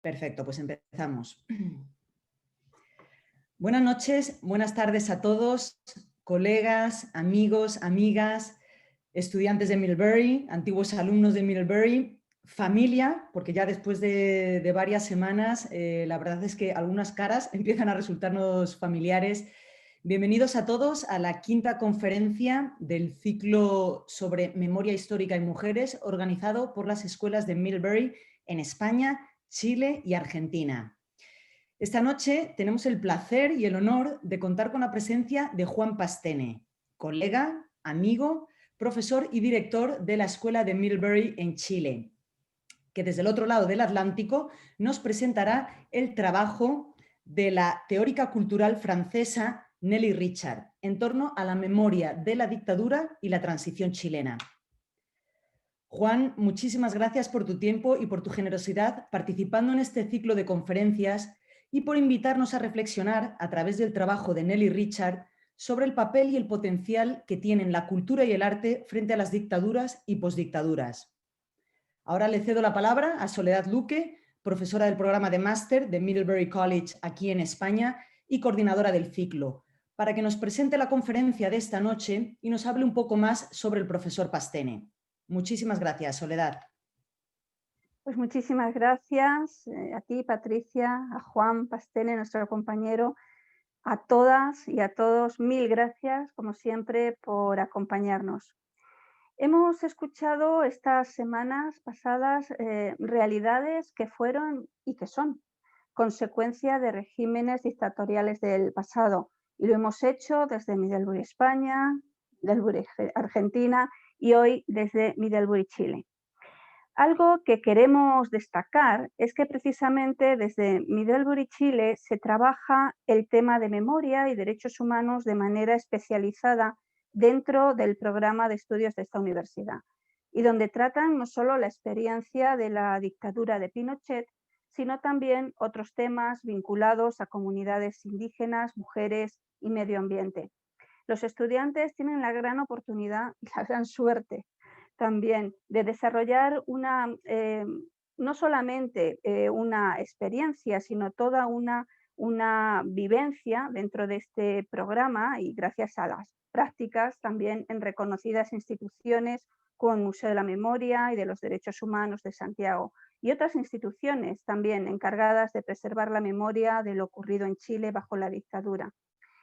Perfecto, pues empezamos. Buenas noches, buenas tardes a todos, colegas, amigos, amigas, estudiantes de Middlebury, antiguos alumnos de Middlebury, familia, porque ya después de varias semanas, la verdad es que algunas caras empiezan a resultarnos familiares. Bienvenidos a todos a la quinta conferencia del ciclo sobre memoria histórica y mujeres, organizado por las escuelas de Middlebury en España, Chile y Argentina. Esta noche tenemos el placer y el honor de contar con la presencia de Juan Pastene, colega, amigo, profesor y director de la Escuela de Middlebury en Chile, que desde el otro lado del Atlántico nos presentará el trabajo de la teórica cultural francesa Nelly Richard en torno a la memoria de la dictadura y la transición chilena. Juan, muchísimas gracias por tu tiempo y por tu generosidad participando en este ciclo de conferencias y por invitarnos a reflexionar a través del trabajo de Nelly Richard sobre el papel y el potencial que tienen la cultura y el arte frente a las dictaduras y posdictaduras. Ahora le cedo la palabra a Soledad Luque, profesora del programa de máster de Middlebury College aquí en España y coordinadora del ciclo, para que nos presente la conferencia de esta noche y nos hable un poco más sobre el profesor Pastene. Muchísimas gracias, Soledad. Pues muchísimas gracias a ti, Patricia, a Juan Pastene, nuestro compañero, a todas y a todos, mil gracias, como siempre, por acompañarnos. Hemos escuchado estas semanas pasadas realidades que fueron y que son consecuencia de regímenes dictatoriales del pasado, y lo hemos hecho desde Middlebury, España, Middlebury, Argentina, y hoy desde Middlebury, Chile. Algo que queremos destacar es que precisamente desde Middlebury, Chile, se trabaja el tema de memoria y derechos humanos de manera especializada dentro del programa de estudios de esta universidad, y donde tratan no solo la experiencia de la dictadura de Pinochet, sino también otros temas vinculados a comunidades indígenas, mujeres y medio ambiente. Los estudiantes tienen la gran oportunidad y la gran suerte también de desarrollar no solamente una experiencia, sino toda una vivencia dentro de este programa, y gracias a las prácticas también en reconocidas instituciones como el Museo de la Memoria y de los Derechos Humanos de Santiago, y otras instituciones también encargadas de preservar la memoria de lo ocurrido en Chile bajo la dictadura.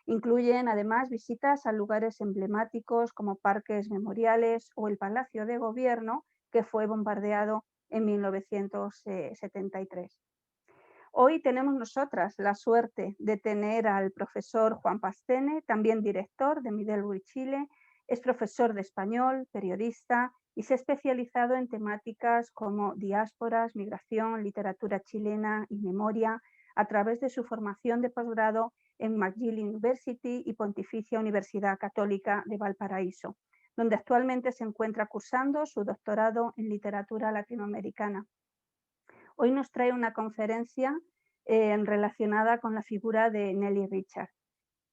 Incluyen además visitas a lugares emblemáticos como parques memoriales o el Palacio de Gobierno, que fue bombardeado en 1973. Hoy tenemos nosotras la suerte de tener al profesor Juan Pastene, también director de Middlebury, Chile. Es profesor de español, periodista, y se ha especializado en temáticas como diásporas, migración, literatura chilena y memoria a través de su formación de posgrado en McGill University y Pontificia Universidad Católica de Valparaíso, donde actualmente se encuentra cursando su doctorado en literatura latinoamericana. Hoy nos trae una conferencia relacionada con la figura de Nelly Richard.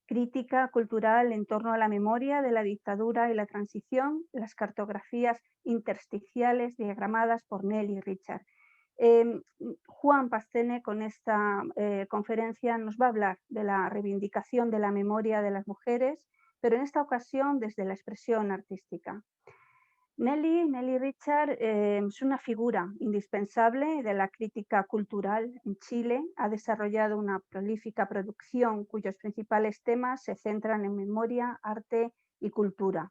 Crítica cultural en torno a la memoria de la dictadura y la transición, las cartografías intersticiales diagramadas por Nelly Richard. Juan Pastene con esta conferencia nos va a hablar de la reivindicación de la memoria de las mujeres, pero en esta ocasión desde la expresión artística. Nelly Richard es una figura indispensable de la crítica cultural en Chile. Ha desarrollado una prolífica producción cuyos principales temas se centran en memoria, arte y cultura.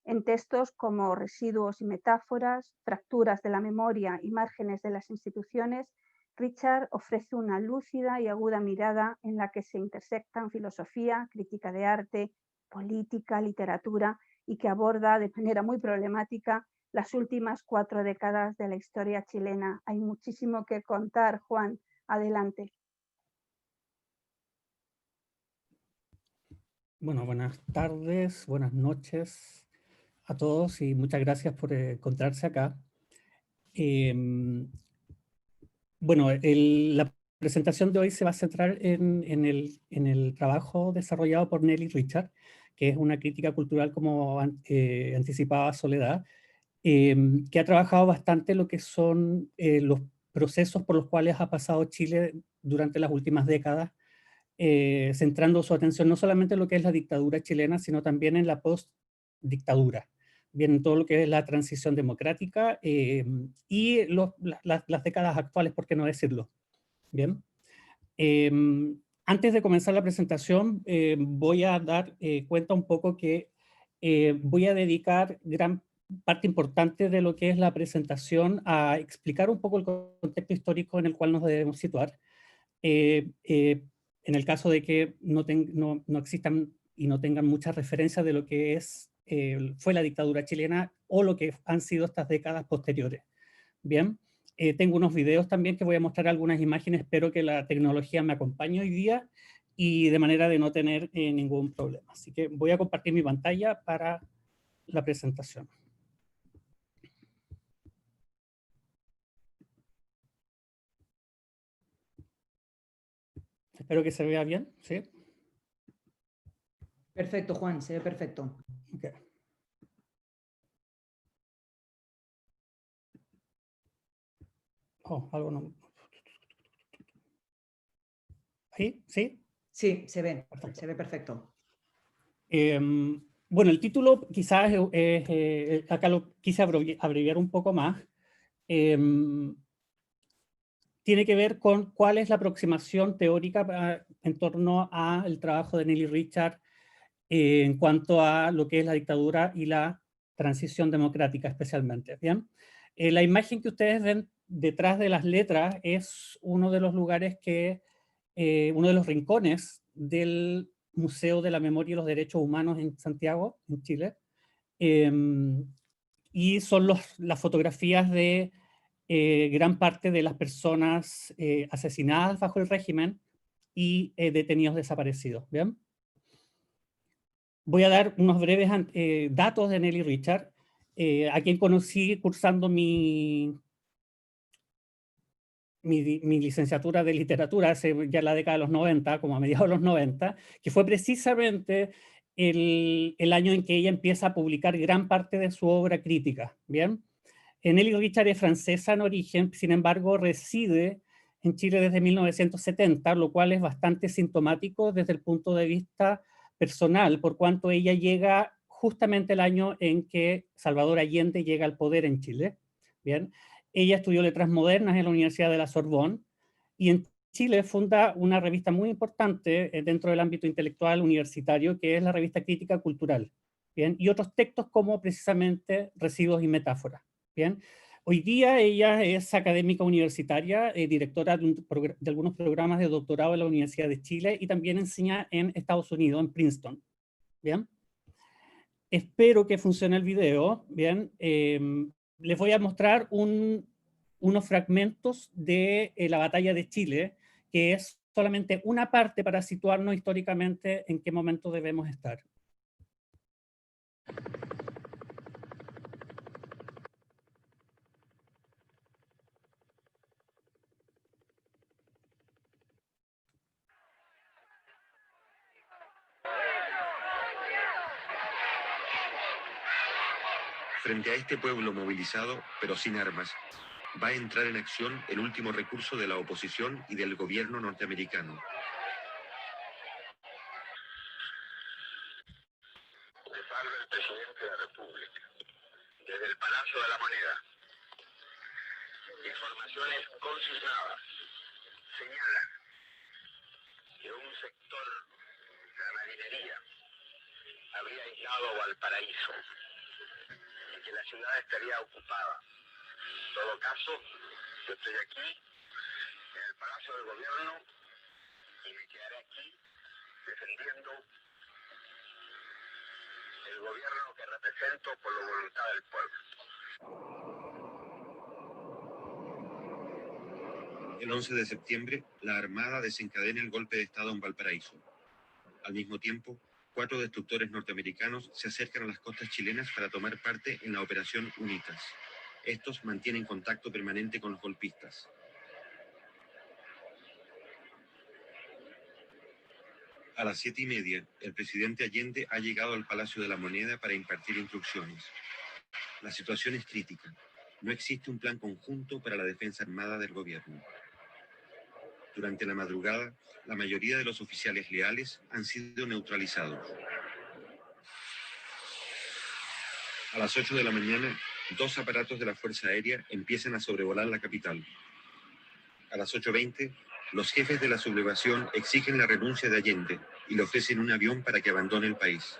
En textos como Residuos y metáforas, Fracturas de la memoria y márgenes de las instituciones, Richard ofrece una lúcida y aguda mirada en la que se intersectan filosofía, crítica de arte, política, literatura, y que aborda de manera muy problemática las últimas 4 décadas de la historia chilena. Hay muchísimo que contar, Juan. Adelante. Bueno, buenas tardes, buenas noches a todos y muchas gracias por encontrarse acá. Bueno, la presentación de hoy se va a centrar en el trabajo desarrollado por Nelly Richard, que es una crítica cultural, como anticipaba Soledad, que ha trabajado bastante lo que son los procesos por los cuales ha pasado Chile durante las últimas décadas, centrando su atención no solamente en lo que es la dictadura chilena, sino también en la post-dictadura, bien, en todo lo que es la transición democrática y las décadas actuales, por qué no decirlo. Bien. Antes de comenzar la presentación, voy a dar cuenta un poco que voy a dedicar gran parte importante de lo que es la presentación a explicar un poco el contexto histórico en el cual nos debemos situar. En el caso de que no existan y no tengan mucha referencia de lo que fue la dictadura chilena o lo que han sido estas décadas posteriores. Bien, tengo unos videos también que voy a mostrar algunas imágenes, espero que la tecnología me acompañe hoy día y de manera de no tener ningún problema. Así que voy a compartir mi pantalla para la presentación. Espero que se vea bien, ¿sí? Perfecto, Juan, se ve perfecto. Okay. Oh, algo no. ¿Ahí? ¿Sí? Sí, se ve perfecto. Bueno, el título quizás acá lo quise abreviar un poco más. Tiene que ver con cuál es la aproximación teórica en torno al trabajo de Nelly Richard en cuanto a lo que es la dictadura y la transición democrática especialmente. ¿Bien? La imagen que ustedes ven detrás de las letras es uno de los lugares uno de los rincones del Museo de la Memoria y los Derechos Humanos en Santiago, en Chile, y son las fotografías de gran parte de las personas asesinadas bajo el régimen y detenidos desaparecidos. ¿Bien? Voy a dar unos breves datos de Nelly Richard, a quien conocí cursando mi licenciatura de literatura hace ya la década de los 90, como a mediados de los 90, que fue precisamente el año en que ella empieza a publicar gran parte de su obra crítica. ¿Bien? Nelly Richard es francesa en origen, sin embargo reside en Chile desde 1970, lo cual es bastante sintomático desde el punto de vista personal, por cuanto ella llega justamente el año en que Salvador Allende llega al poder en Chile. Bien, ella estudió letras modernas en la Universidad de la Sorbonne y en Chile funda una revista muy importante dentro del ámbito intelectual universitario, que es la revista Crítica Cultural. Bien, y otros textos como precisamente Residuos y Metáforas. Bien, hoy día ella es académica universitaria, directora de algunos programas de doctorado en la Universidad de Chile y también enseña en Estados Unidos, en Princeton. Bien, espero que funcione el video. Bien, les voy a mostrar unos fragmentos de la batalla de Chile, que es solamente una parte para situarnos históricamente en qué momento debemos estar. Frente a este pueblo movilizado, pero sin armas, va a entrar en acción el último recurso de la oposición y del gobierno norteamericano. Le habla el presidente de la República, desde el Palacio de la Moneda. Informaciones consignadas señalan que un sector de la marinería habría aislado Valparaíso y que la ciudad estaría ocupada. En todo caso, yo estoy aquí, en el Palacio del Gobierno, y me quedaré aquí defendiendo el gobierno que represento por la voluntad del pueblo. El 11 de septiembre, la Armada desencadena el golpe de Estado en Valparaíso. Al mismo tiempo, 4 destructores norteamericanos se acercan a las costas chilenas para tomar parte en la Operación UNITAS. Estos mantienen contacto permanente con los golpistas. A las 7:30, el presidente Allende ha llegado al Palacio de la Moneda para impartir instrucciones. La situación es crítica. No existe un plan conjunto para la defensa armada del gobierno. Durante la madrugada, la mayoría de los oficiales leales han sido neutralizados. A las 8 de la mañana, 2 aparatos de la Fuerza Aérea empiezan a sobrevolar la capital. A las 8:20, los jefes de la sublevación exigen la renuncia de Allende y le ofrecen un avión para que abandone el país.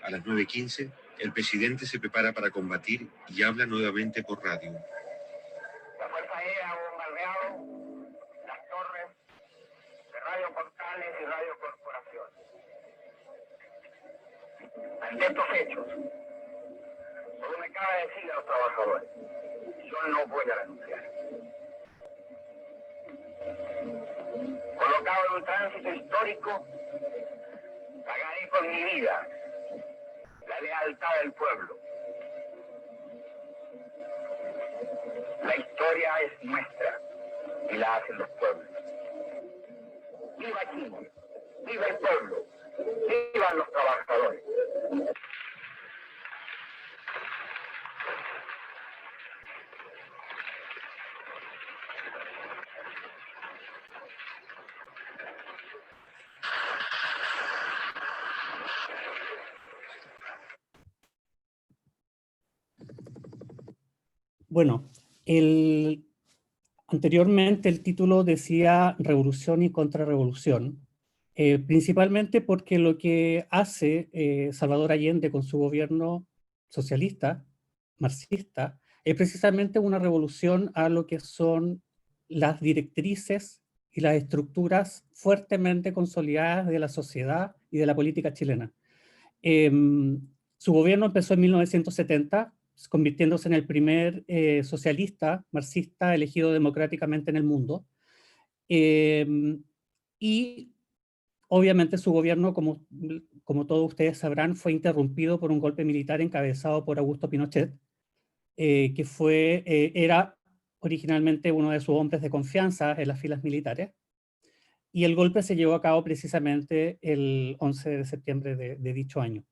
A las 9:15, el presidente se prepara para combatir y habla nuevamente por radio. La Fuerza Aérea ha bombardeado las torres de Radio Portales y Radio Corporación. Ante estos hechos, solo me cabe decir a los trabajadores, yo no voy a renunciar. Colocado en un tránsito histórico, pagaré con mi vida la lealtad del pueblo. La historia es nuestra y la hacen los pueblos. ¡Viva Chile! ¡Viva el pueblo! ¡Vivan los trabajadores! Bueno, anteriormente el título decía Revolución y Contrarrevolución, principalmente porque lo que hace Salvador Allende con su gobierno socialista, marxista, es precisamente una revolución a lo que son las directrices y las estructuras fuertemente consolidadas de la sociedad y de la política chilena. Su gobierno empezó en 1970, convirtiéndose en el primer socialista, marxista, elegido democráticamente en el mundo. Y obviamente su gobierno, como todos ustedes sabrán, fue interrumpido por un golpe militar encabezado por Augusto Pinochet, que era originalmente uno de sus hombres de confianza en las filas militares. Y el golpe se llevó a cabo precisamente el 11 de septiembre de dicho año.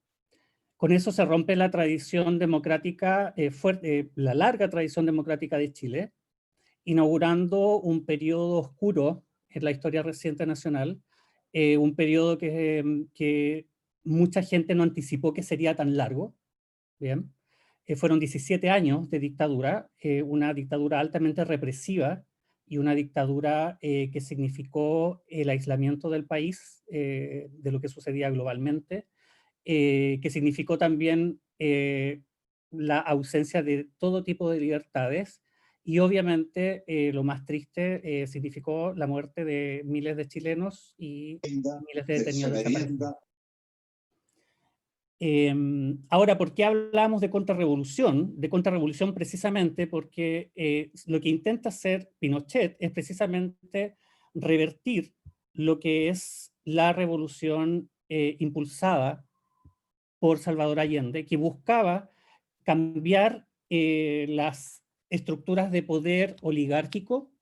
Con eso se rompe la tradición democrática, la larga tradición democrática de Chile, inaugurando un periodo oscuro en la historia reciente nacional, un periodo que mucha gente no anticipó que sería tan largo. Bien. Fueron 17 años de dictadura, una dictadura altamente represiva y una dictadura que significó el aislamiento del país de lo que sucedía globalmente, que significó también la ausencia de todo tipo de libertades y obviamente lo más triste significó la muerte de miles de chilenos y miles de detenidos desaparecidos. Ahora, ¿por qué hablamos de contrarrevolución? De contrarrevolución precisamente porque lo que intenta hacer Pinochet es precisamente revertir lo que es la revolución impulsada por Salvador Allende, que buscaba cambiar las estructuras de poder oligárquico,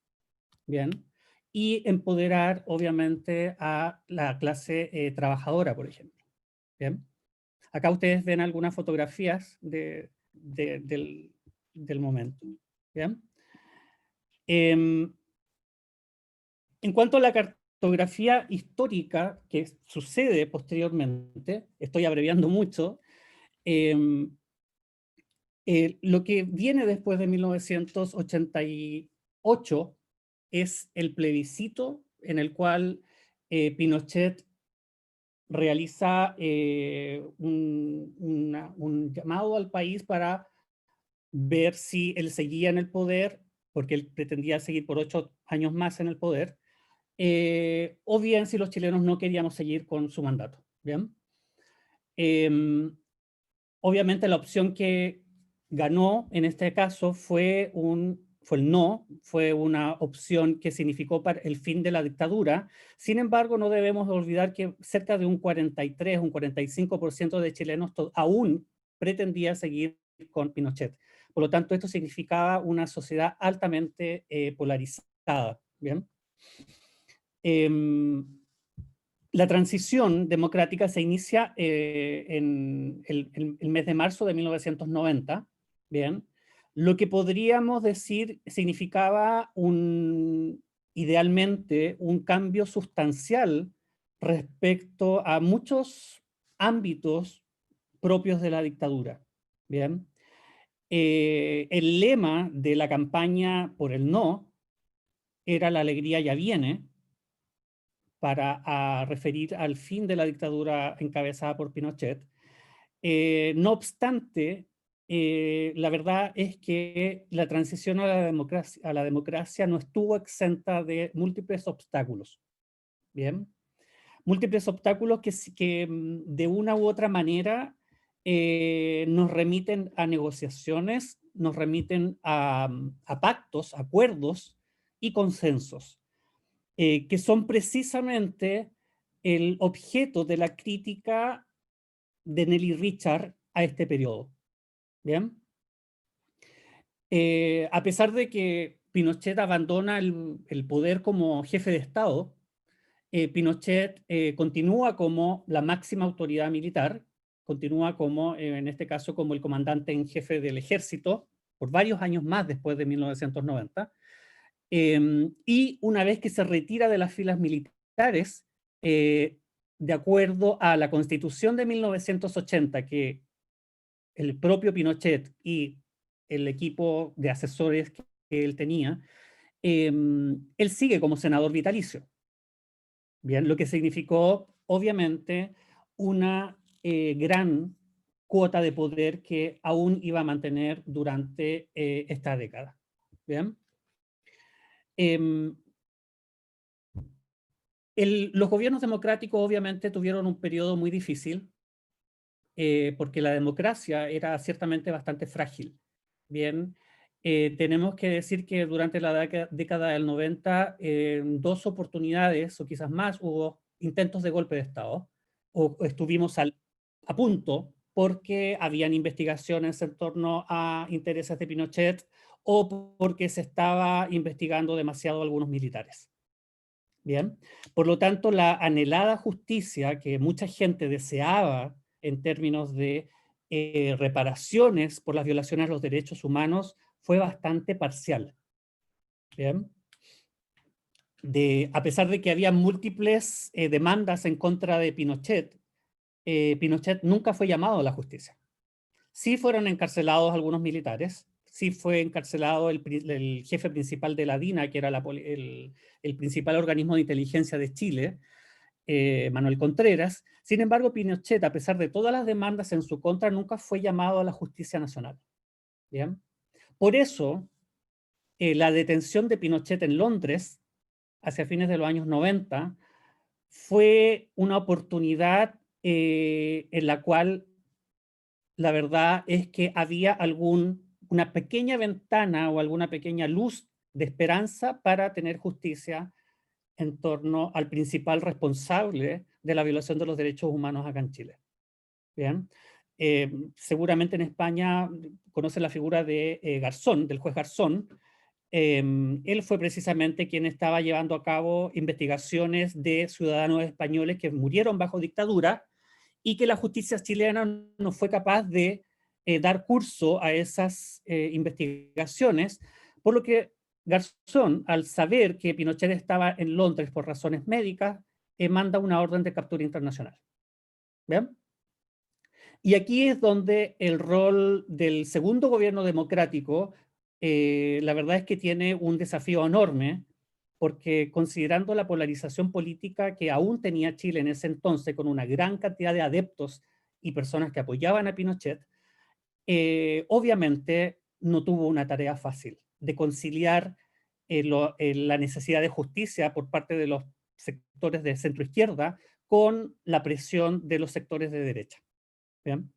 ¿bien? Y empoderar, obviamente, a la clase trabajadora, por ejemplo, ¿bien? Acá ustedes ven algunas fotografías del momento, ¿bien? En cuanto a la cartografía histórica que sucede posteriormente, estoy abreviando mucho, lo que viene después de 1988 es el plebiscito en el cual Pinochet realiza un llamado al país para ver si él seguía en el poder, porque él pretendía seguir por 8 años más en el poder, o bien si los chilenos no queríamos seguir con su mandato. ¿Bien? Obviamente la opción que ganó en este caso fue el no, fue una opción que significó el fin de la dictadura. Sin embargo, no debemos olvidar que cerca de un 43, un 45% de chilenos aún pretendía seguir con Pinochet. Por lo tanto, esto significaba una sociedad altamente polarizada. ¿Bien? La transición democrática se inicia en el mes de marzo de 1990, ¿bien? lo que podríamos decir significaba idealmente un cambio sustancial respecto a muchos ámbitos propios de la dictadura. Bien. El lema de la campaña por el no era "la alegría ya viene", para referir al fin de la dictadura encabezada por Pinochet. No obstante, la verdad es que la transición a la democracia no estuvo exenta de múltiples obstáculos. Bien. Múltiples obstáculos que de una u otra manera nos remiten a negociaciones, nos remiten a pactos, acuerdos y consensos, que son precisamente el objeto de la crítica de Nelly Richard a este periodo. ¿Bien? A pesar de que Pinochet abandona el poder como jefe de Estado, Pinochet continúa como la máxima autoridad militar, continúa como, en este caso, como el comandante en jefe del ejército, por varios años más después de 1990, y una vez que se retira de las filas militares, de acuerdo a la Constitución de 1980, que el propio Pinochet y el equipo de asesores que él tenía, él sigue como senador vitalicio. Bien, lo que significó, obviamente, una gran cuota de poder que aún iba a mantener durante esta década. Bien. Los gobiernos democráticos, obviamente, tuvieron un periodo muy difícil, porque la democracia era ciertamente bastante frágil. Bien, tenemos que decir que durante la década del 90, en 2 oportunidades, o quizás más, hubo intentos de golpe de Estado, o estuvimos a punto, porque habían investigaciones en torno a intereses de Pinochet, o porque se estaba investigando demasiado a algunos militares. Bien, por lo tanto, la anhelada justicia que mucha gente deseaba en términos de reparaciones por las violaciones a los derechos humanos fue bastante parcial. Bien. A pesar de que había múltiples demandas en contra de Pinochet, Pinochet nunca fue llamado a la justicia. Sí fueron encarcelados algunos militares, sí fue encarcelado el jefe principal de la DINA, que era el principal organismo de inteligencia de Chile, Manuel Contreras. Sin embargo, Pinochet, a pesar de todas las demandas en su contra, nunca fue llamado a la justicia nacional. ¿Bien? Por eso, la detención de Pinochet en Londres, hacia fines de los años 90, fue una oportunidad en la cual la verdad es que había una pequeña ventana o alguna pequeña luz de esperanza para tener justicia en torno al principal responsable de la violación de los derechos humanos acá en Chile. Bien. Seguramente en España conocen la figura de Garzón, del juez Garzón. Él fue precisamente quien estaba llevando a cabo investigaciones de ciudadanos españoles que murieron bajo dictadura y que la justicia chilena no fue capaz de dar curso a esas investigaciones, por lo que Garzón, al saber que Pinochet estaba en Londres por razones médicas, manda una orden de captura internacional. ¿Bien? Y aquí es donde el rol del segundo gobierno democrático, la verdad es que tiene un desafío enorme, porque considerando la polarización política que aún tenía Chile en ese entonces, con una gran cantidad de adeptos y personas que apoyaban a Pinochet, obviamente no tuvo una tarea fácil de conciliar la necesidad de justicia por parte de los sectores de centro-izquierda con la presión de los sectores de derecha. ¿Bien?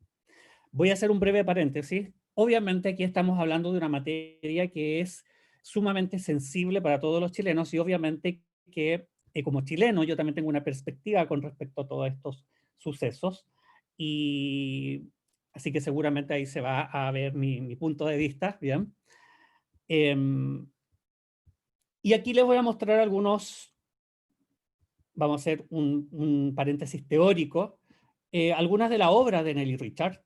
Voy a hacer un breve paréntesis. Obviamente aquí estamos hablando de una materia que es sumamente sensible para todos los chilenos y obviamente que como chileno yo también tengo una perspectiva con respecto a todos estos sucesos y así que seguramente ahí se va a ver mi punto de vista, ¿bien? Y aquí les voy a mostrar algunos, vamos a hacer un paréntesis teórico, algunas de las obras de Nelly Richard.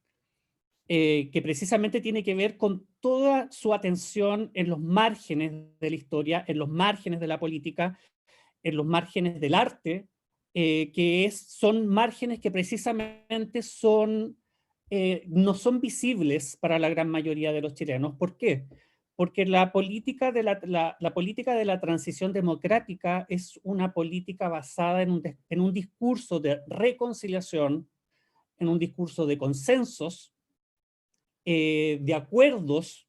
que precisamente tiene que ver con toda su atención en los márgenes de la historia, en los márgenes de la política, en los márgenes del arte, son márgenes que precisamente no son visibles para la gran mayoría de los chilenos. ¿Por qué? Porque la política de la política de la transición democrática es una política basada en un discurso de reconciliación, en un discurso de consensos, de acuerdos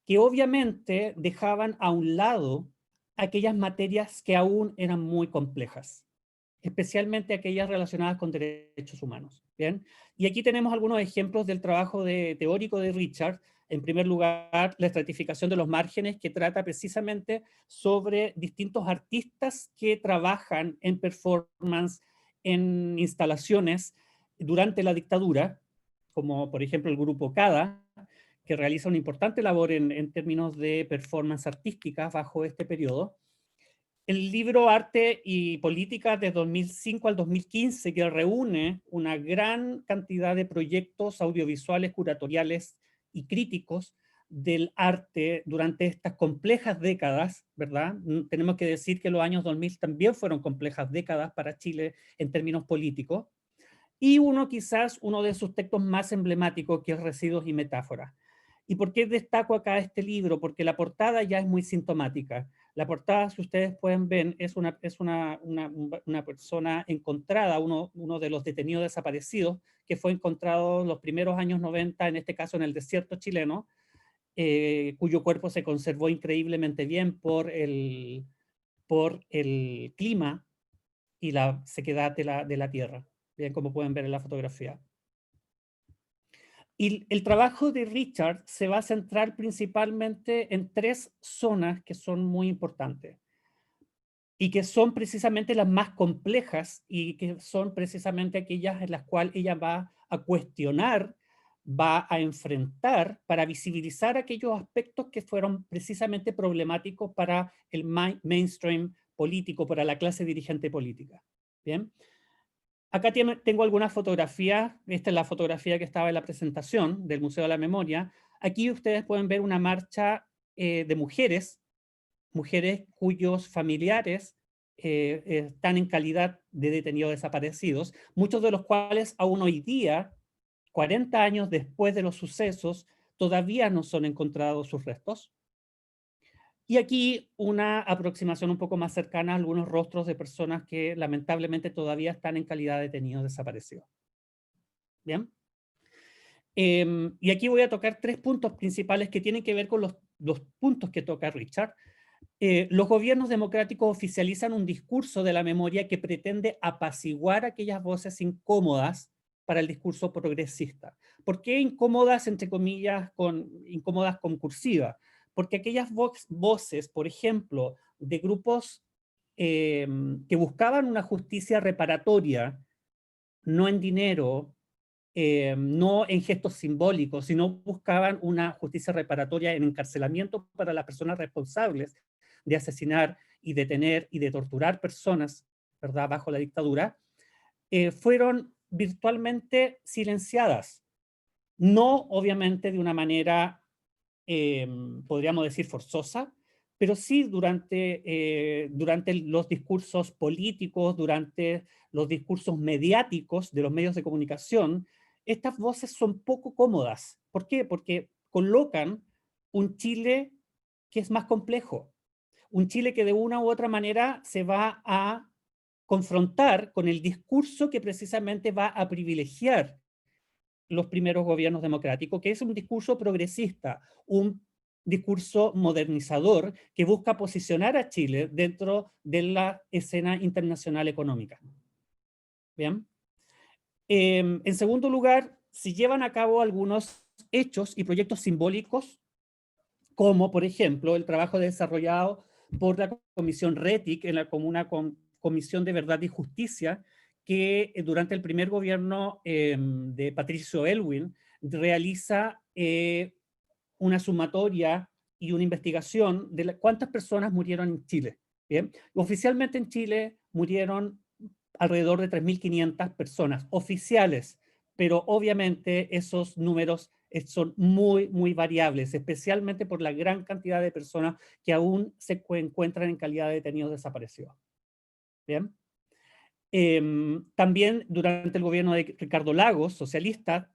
que obviamente dejaban a un lado aquellas materias que aún eran muy complejas, especialmente aquellas relacionadas con derechos humanos. ¿Bien? Y aquí tenemos algunos ejemplos del trabajo teórico de Richard. En primer lugar, la estratificación de los márgenes, que trata precisamente sobre distintos artistas que trabajan en performance, en instalaciones durante la dictadura, como por ejemplo el grupo CADA, que realiza una importante labor en términos de performance artística bajo este periodo. El libro Arte y Política de 2005 al 2015, que reúne una gran cantidad de proyectos audiovisuales, curatoriales y críticos del arte durante estas complejas décadas, ¿verdad? Tenemos que decir que los años 2000 también fueron complejas décadas para Chile en términos políticos. Y quizás uno de sus textos más emblemáticos, que es Residuos y Metáforas. ¿Y por qué destaco acá este libro? Porque la portada ya es muy sintomática. La portada, si ustedes pueden ver, es una persona encontrada, uno de los detenidos desaparecidos, que fue encontrado en los primeros años 90, en este caso en el desierto chileno, cuyo cuerpo se conservó increíblemente bien por el clima y la sequedad de la tierra, bien, como pueden ver en la fotografía. Y el trabajo de Richard se va a centrar principalmente en 3 zonas que son muy importantes y que son precisamente las más complejas y que son precisamente aquellas en las cuales ella va a cuestionar, va a enfrentar para visibilizar aquellos aspectos que fueron precisamente problemáticos para el mainstream político, para la clase dirigente política. ¿Bien? Acá tengo algunas fotografías. Esta es la fotografía que estaba en la presentación del Museo de la Memoria. Aquí ustedes pueden ver una marcha de mujeres cuyos familiares están en calidad de detenidos desaparecidos, muchos de los cuales aún hoy día, 40 años después de los sucesos, todavía no son encontrados sus restos. Y aquí una aproximación un poco más cercana a algunos rostros de personas que lamentablemente todavía están en calidad de detenidos desaparecidos. ¿Bien? Y aquí voy a tocar 3 puntos principales que tienen que ver con los puntos que toca Richard. Los gobiernos democráticos oficializan un discurso de la memoria que pretende apaciguar aquellas voces incómodas para el discurso progresista. ¿Por qué incómodas, entre comillas, incómodas con cursiva? Porque aquellas voces, por ejemplo, de grupos que buscaban una justicia reparatoria, no en dinero, no en gestos simbólicos, sino buscaban una justicia reparatoria en encarcelamiento para las personas responsables de asesinar y detener y de torturar personas, ¿verdad?, bajo la dictadura, fueron virtualmente silenciadas. No, obviamente, de una manera, podríamos decir, forzosa, pero sí durante los discursos políticos, durante los discursos mediáticos de los medios de comunicación. Estas voces son poco cómodas. ¿Por qué? Porque colocan un Chile que es más complejo, un Chile que de una u otra manera se va a confrontar con el discurso que precisamente va a privilegiar los primeros gobiernos democráticos, que es un discurso progresista, un discurso modernizador que busca posicionar a Chile dentro de la escena internacional económica. ¿Bien? En segundo lugar, se llevan a cabo algunos hechos y proyectos simbólicos, como por ejemplo el trabajo desarrollado por la Comisión RETIC en la Comuna Comisión de Verdad y Justicia, que durante el primer gobierno de Patricio Aylwin realiza una sumatoria y una investigación de cuántas personas murieron en Chile. ¿Bien? Oficialmente en Chile murieron alrededor de 3.500 personas oficiales, pero obviamente esos números son muy, muy variables, especialmente por la gran cantidad de personas que aún se encuentran en calidad de detenidos desaparecidos. ¿Bien? También durante el gobierno de Ricardo Lagos, socialista,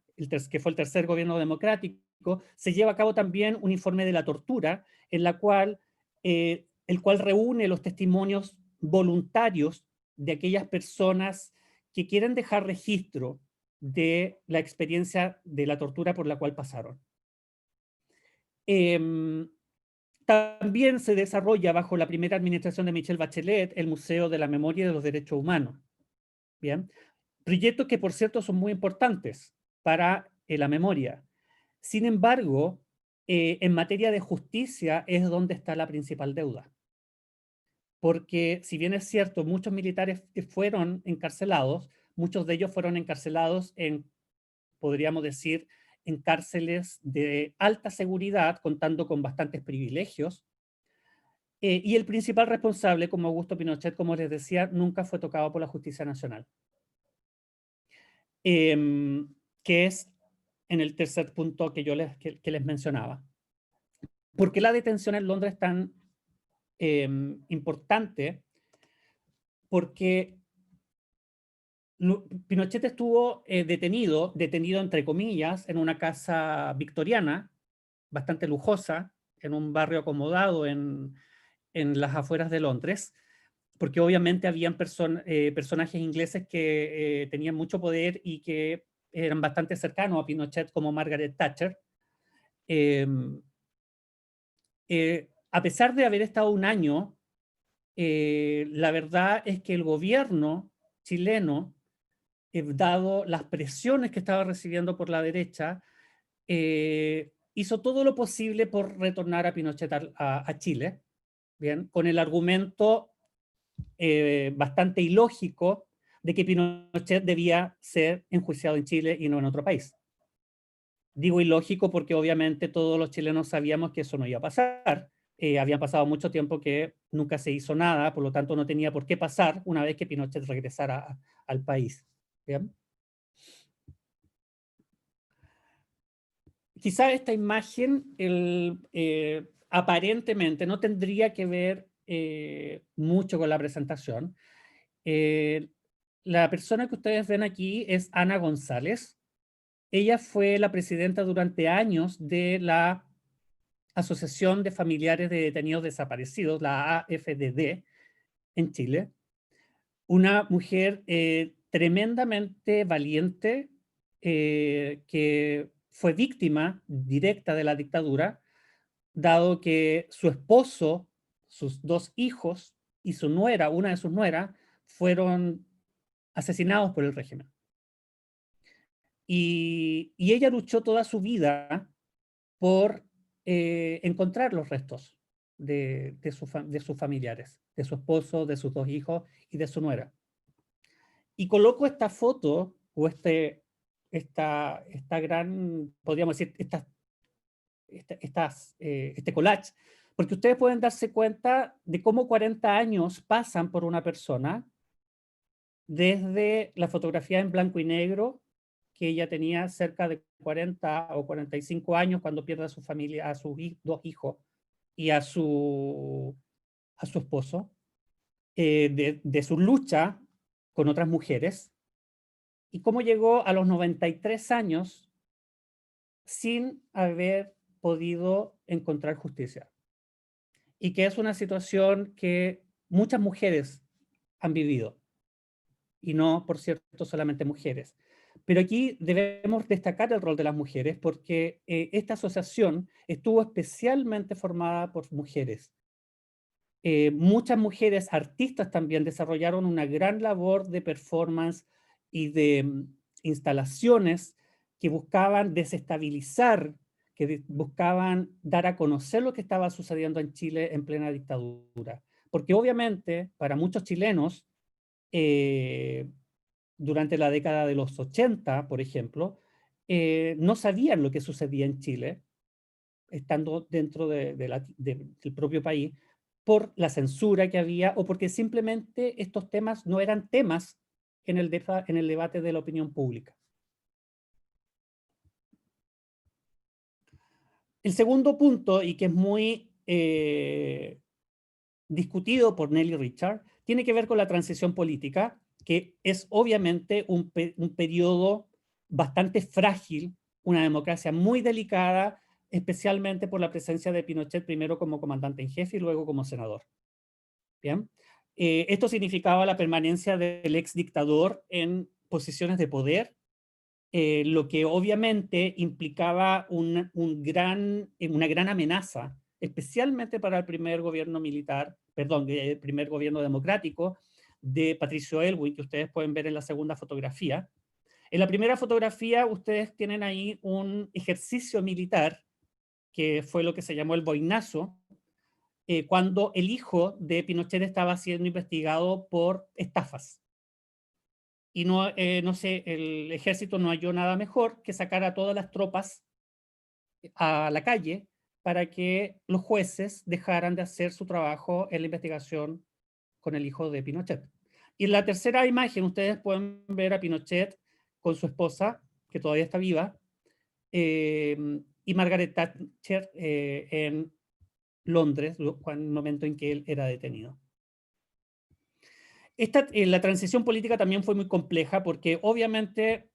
que fue el tercer gobierno democrático, se lleva a cabo también un informe de la tortura, en la cual, el cual reúne los testimonios voluntarios de aquellas personas que quieren dejar registro de la experiencia de la tortura por la cual pasaron. También se desarrolla bajo la primera administración de Michelle Bachelet el Museo de la Memoria y de los Derechos Humanos. Bien, proyectos que por cierto son muy importantes para la memoria. Sin embargo, en materia de justicia es donde está la principal deuda. Porque si bien es cierto, muchos militares fueron encarcelados, muchos de ellos fueron encarcelados en, podríamos decir, en cárceles de alta seguridad, contando con bastantes privilegios. Y el principal responsable, como Augusto Pinochet, como les decía, nunca fue tocado por la justicia nacional. Que es en el tercer punto que yo les mencionaba. ¿Por qué la detención en Londres es tan importante? Porque Pinochet estuvo detenido entre comillas, en una casa victoriana, bastante lujosa, en un barrio acomodado en las afueras de Londres, porque obviamente habían personajes ingleses que tenían mucho poder y que eran bastante cercanos a Pinochet, como Margaret Thatcher. A pesar de haber estado un año, la verdad es que el gobierno chileno, dado las presiones que estaba recibiendo por la derecha, hizo todo lo posible por retornar a Pinochet a Chile, ¿bien? Con el argumento bastante ilógico de que Pinochet debía ser enjuiciado en Chile y no en otro país. Digo ilógico porque obviamente todos los chilenos sabíamos que eso no iba a pasar. Había pasado mucho tiempo que nunca se hizo nada, por lo tanto no tenía por qué pasar una vez que Pinochet regresara al país. ¿Bien? Quizá esta imagen aparentemente no tendría que ver mucho con la presentación. La persona que ustedes ven aquí es Ana González. Ella fue la presidenta durante años de la Asociación de Familiares de Detenidos Desaparecidos, la AFDD, en Chile. Una mujer tremendamente valiente, que fue víctima directa de la dictadura, dado que su esposo, sus dos hijos y su nuera, una de sus nueras, fueron asesinados por el régimen. Y ella luchó toda su vida por encontrar los restos de sus familiares, de su esposo, de sus dos hijos y de su nuera. Y coloco esta foto, o esta gran, podríamos decir, este collage, porque ustedes pueden darse cuenta de cómo 40 años pasan por una persona, desde la fotografía en blanco y negro, que ella tenía cerca de 40 o 45 años cuando pierde a su familia, a sus dos hijos y a su esposo, de su lucha con otras mujeres, y cómo llegó a los 93 años sin haber podido encontrar justicia. Y que es una situación que muchas mujeres han vivido. Y no, por cierto, solamente mujeres. Pero aquí debemos destacar el rol de las mujeres porque esta asociación estuvo especialmente formada por mujeres. Muchas mujeres artistas también desarrollaron una gran labor de performance y de instalaciones que buscaban desestabilizar, que buscaban dar a conocer lo que estaba sucediendo en Chile en plena dictadura. Porque obviamente para muchos chilenos, durante la década de los 80, por ejemplo, no sabían lo que sucedía en Chile, estando dentro del propio país, por la censura que había o porque simplemente estos temas no eran temas en el debate de la opinión pública. El segundo punto, y que es muy discutido por Nelly Richard, tiene que ver con la transición política, que es obviamente un periodo bastante frágil, una democracia muy delicada, especialmente por la presencia de Pinochet primero como comandante en jefe y luego como senador. ¿Bien? Esto significaba la permanencia del ex dictador en posiciones de poder, lo que obviamente implicaba una gran amenaza, especialmente para el primer gobierno militar, perdón, el primer gobierno democrático de Patricio Aylwin, que ustedes pueden ver en la segunda fotografía. En la primera fotografía ustedes tienen ahí un ejercicio militar, que fue lo que se llamó el boinazo, cuando el hijo de Pinochet estaba siendo investigado por estafas. Y no sé, el ejército no halló nada mejor que sacar a todas las tropas a la calle para que los jueces dejaran de hacer su trabajo en la investigación con el hijo de Pinochet. Y en la tercera imagen ustedes pueden ver a Pinochet con su esposa, que todavía está viva, y Margaret Thatcher en Londres, en el momento en que él era detenido. La transición política también fue muy compleja porque obviamente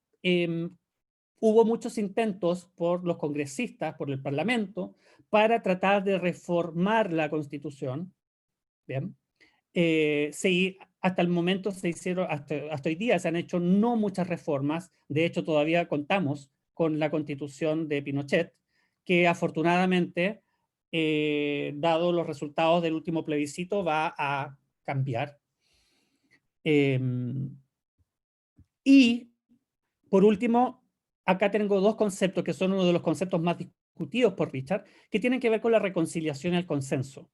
hubo muchos intentos por los congresistas, por el Parlamento, para tratar de reformar la Constitución. ¿Bien? Hasta el momento se hicieron, hasta hoy día se han hecho no muchas reformas. De hecho, todavía contamos con la Constitución de Pinochet, que afortunadamente, dado los resultados del último plebiscito, va a cambiar. Y, por último, acá tengo dos conceptos que son uno de los conceptos más discutidos por Richard, que tienen que ver con la reconciliación y el consenso.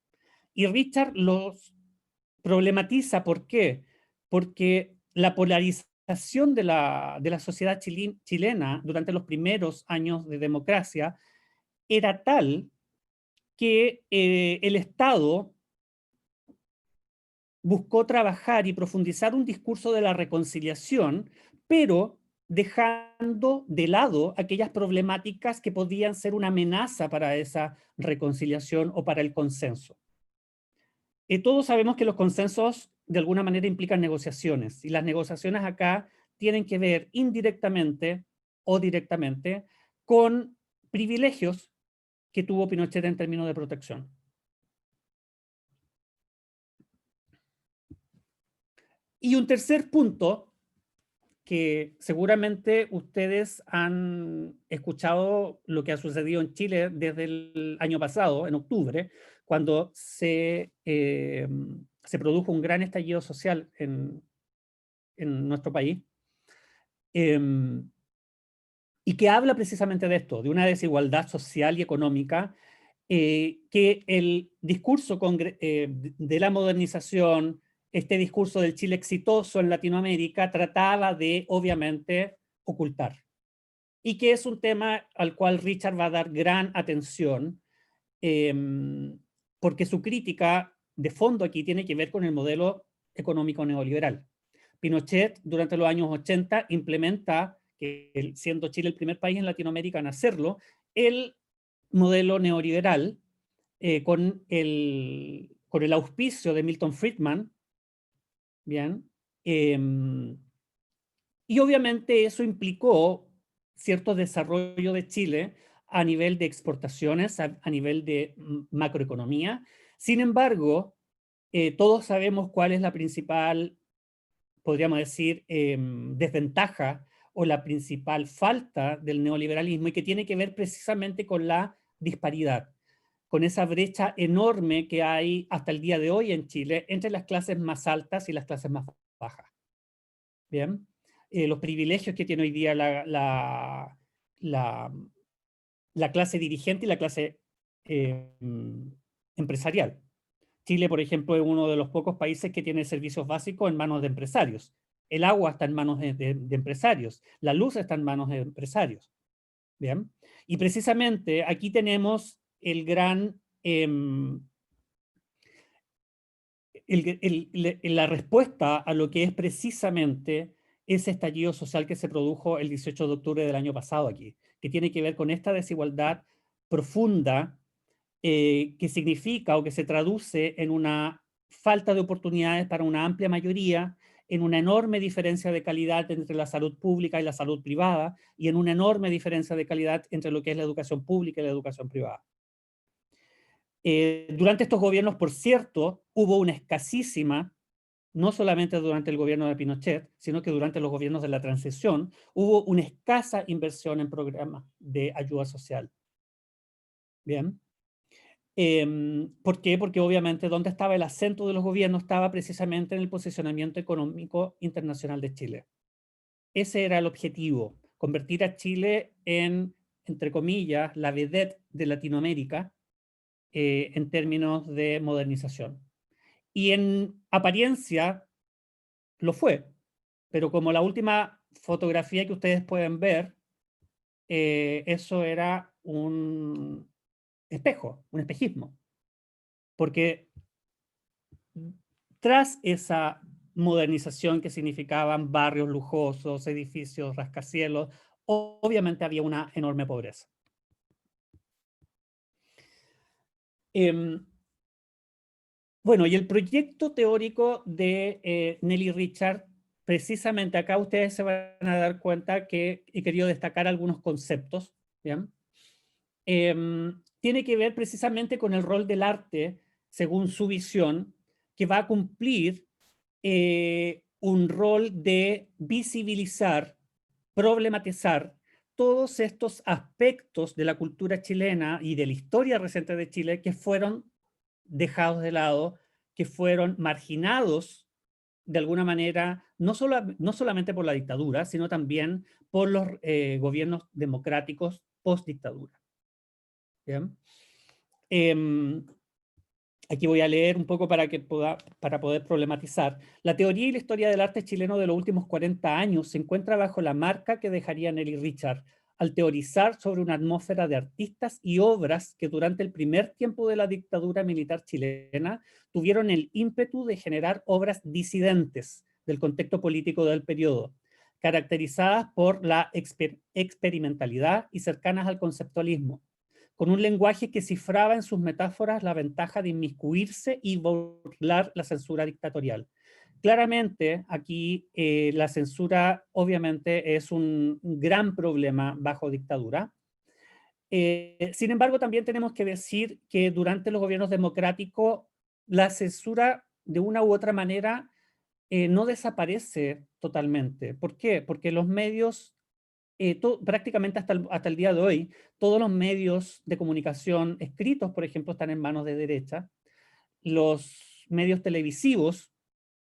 Y Richard los problematiza, ¿por qué? Porque la polarización de la sociedad chilena durante los primeros años de democracia era tal que el Estado buscó trabajar y profundizar un discurso de la reconciliación, pero dejando de lado aquellas problemáticas que podían ser una amenaza para esa reconciliación o para el consenso. Todos sabemos que los consensos de alguna manera implican negociaciones, y las negociaciones acá tienen que ver indirectamente o directamente con privilegios que tuvo Pinochet en términos de protección. Y un tercer punto, que seguramente ustedes han escuchado lo que ha sucedido en Chile desde el año pasado, en octubre, cuando se produjo un gran estallido social en nuestro país, y que habla precisamente de esto, de una desigualdad social y económica, que el discurso de la modernización, este discurso del Chile exitoso en Latinoamérica, trataba de, obviamente, ocultar. Y que es un tema al cual Richard va a dar gran atención, porque su crítica de fondo aquí tiene que ver con el modelo económico neoliberal. Pinochet, durante los años 80, implementa, siendo Chile el primer país en Latinoamérica en hacerlo, el modelo neoliberal, con el auspicio de Milton Friedman, ¿bien? Y obviamente eso implicó cierto desarrollo de Chile a nivel de exportaciones, a nivel de macroeconomía. Sin embargo, todos sabemos cuál es la principal, podríamos decir, desventaja o la principal falta del neoliberalismo, y que tiene que ver precisamente con la disparidad, con esa brecha enorme que hay hasta el día de hoy en Chile entre las clases más altas y las clases más bajas. Bien, los privilegios que tiene hoy día la clase dirigente y la clase empresarial. Chile, por ejemplo, es uno de los pocos países que tiene servicios básicos en manos de empresarios. El agua está en manos de empresarios. La luz está en manos de empresarios. Bien. Y precisamente aquí tenemos el gran, la respuesta a lo que es precisamente ese estallido social que se produjo el 18 de octubre del año pasado aquí, que tiene que ver con esta desigualdad profunda que significa o que se traduce en una falta de oportunidades para una amplia mayoría, en una enorme diferencia de calidad entre la salud pública y la salud privada, y en una enorme diferencia de calidad entre lo que es la educación pública y la educación privada. Durante estos gobiernos, por cierto, hubo una escasísima, no solamente durante el gobierno de Pinochet, sino que durante los gobiernos de la transición, hubo una escasa inversión en programas de ayuda social. Bien. ¿Por qué? Porque obviamente donde estaba el acento de los gobiernos estaba precisamente en el posicionamiento económico internacional de Chile. Ese era el objetivo, convertir a Chile en, entre comillas, la vedette de Latinoamérica en términos de modernización. Y en apariencia lo fue, pero como la última fotografía que ustedes pueden ver, eso era un espejo, un espejismo. Porque tras esa modernización que significaban barrios lujosos, edificios, rascacielos, obviamente había una enorme pobreza. Bueno, y el proyecto teórico de Nelly Richard, precisamente acá ustedes se van a dar cuenta que he querido destacar algunos conceptos, ¿bien? Tiene que ver precisamente con el rol del arte, según su visión, que va a cumplir un rol de visibilizar, problematizar todos estos aspectos de la cultura chilena y de la historia reciente de Chile que fueron dejados de lado, que fueron marginados de alguna manera, no solamente por la dictadura, sino también por los gobiernos democráticos post-dictadura. ¿Bien? Aquí voy a leer un poco para poder problematizar. La teoría y la historia del arte chileno de los últimos 40 años se encuentra bajo la marca que dejaría Nelly Richard al teorizar sobre una atmósfera de artistas y obras que durante el primer tiempo de la dictadura militar chilena tuvieron el ímpetu de generar obras disidentes del contexto político del periodo, caracterizadas por la experimentalidad y cercanas al conceptualismo, con un lenguaje que cifraba en sus metáforas la ventaja de inmiscuirse y burlar la censura dictatorial. Claramente, aquí la censura obviamente es un gran problema bajo dictadura. Sin embargo, también tenemos que decir que durante los gobiernos democráticos, la censura de una u otra manera no desaparece totalmente. ¿Por qué? Porque los medios prácticamente hasta el día de hoy, todos los medios de comunicación escritos, por ejemplo, están en manos de derecha. Los medios televisivos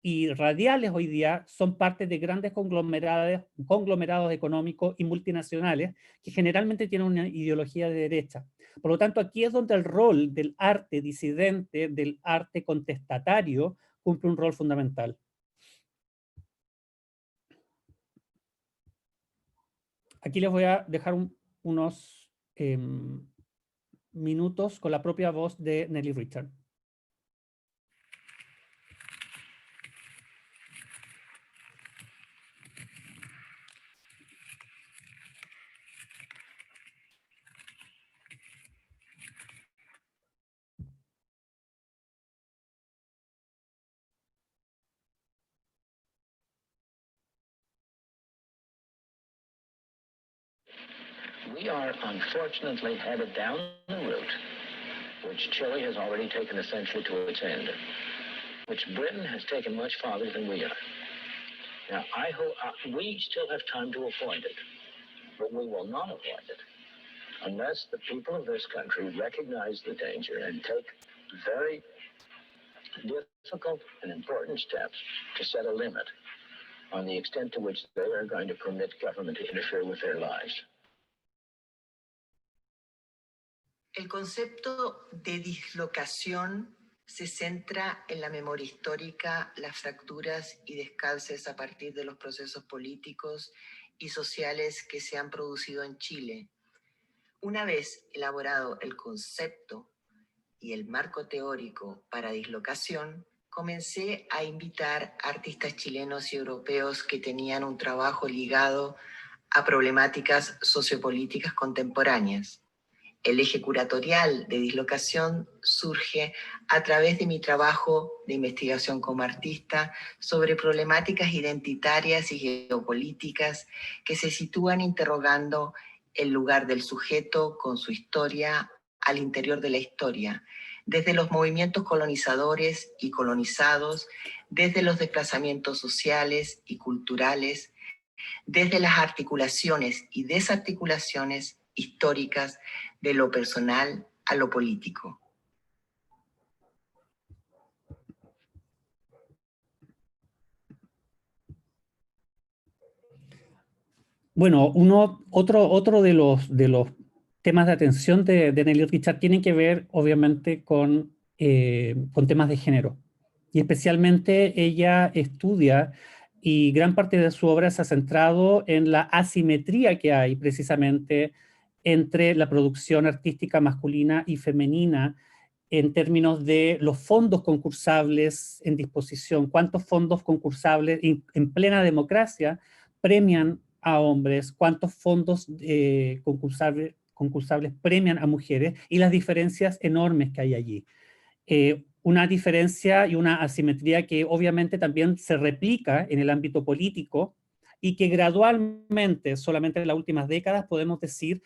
y radiales hoy día son parte de grandes conglomerados económicos y multinacionales que generalmente tienen una ideología de derecha. Por lo tanto, aquí es donde el rol del arte disidente, del arte contestatario, cumple un rol fundamental. Aquí les voy a dejar unos minutos con la propia voz de Nelly Richard. We are unfortunately headed down the route which Chile has already taken essentially to its end, which Britain has taken much farther than we are. Now, I hope we still have time to avoid it, but we will not avoid it unless the people of this country recognize the danger and take very difficult and important steps to set a limit on the extent to which they are going to permit government to interfere with their lives. El concepto de dislocación se centra en la memoria histórica, las fracturas y descalces a partir de los procesos políticos y sociales que se han producido en Chile. Una vez elaborado el concepto y el marco teórico para dislocación, comencé a invitar a artistas chilenos y europeos que tenían un trabajo ligado a problemáticas sociopolíticas contemporáneas. El eje curatorial de dislocación surge a través de mi trabajo de investigación como artista sobre problemáticas identitarias y geopolíticas que se sitúan interrogando el lugar del sujeto con su historia al interior de la historia, desde los movimientos colonizadores y colonizados, desde los desplazamientos sociales y culturales, desde las articulaciones y desarticulaciones históricas de lo personal a lo político. Bueno, otro de los temas de atención de Nelly Richard tiene que ver, obviamente, con temas de género. Y especialmente ella estudia, y gran parte de su obra se ha centrado en la asimetría que hay precisamente entre la producción artística masculina y femenina en términos de los fondos concursables en disposición. ¿Cuántos fondos concursables en plena democracia premian a hombres? ¿Cuántos fondos concursables premian a mujeres? Y las diferencias enormes que hay allí. Una diferencia y una asimetría que obviamente también se replica en el ámbito político y que gradualmente, solamente en las últimas décadas, podemos decir,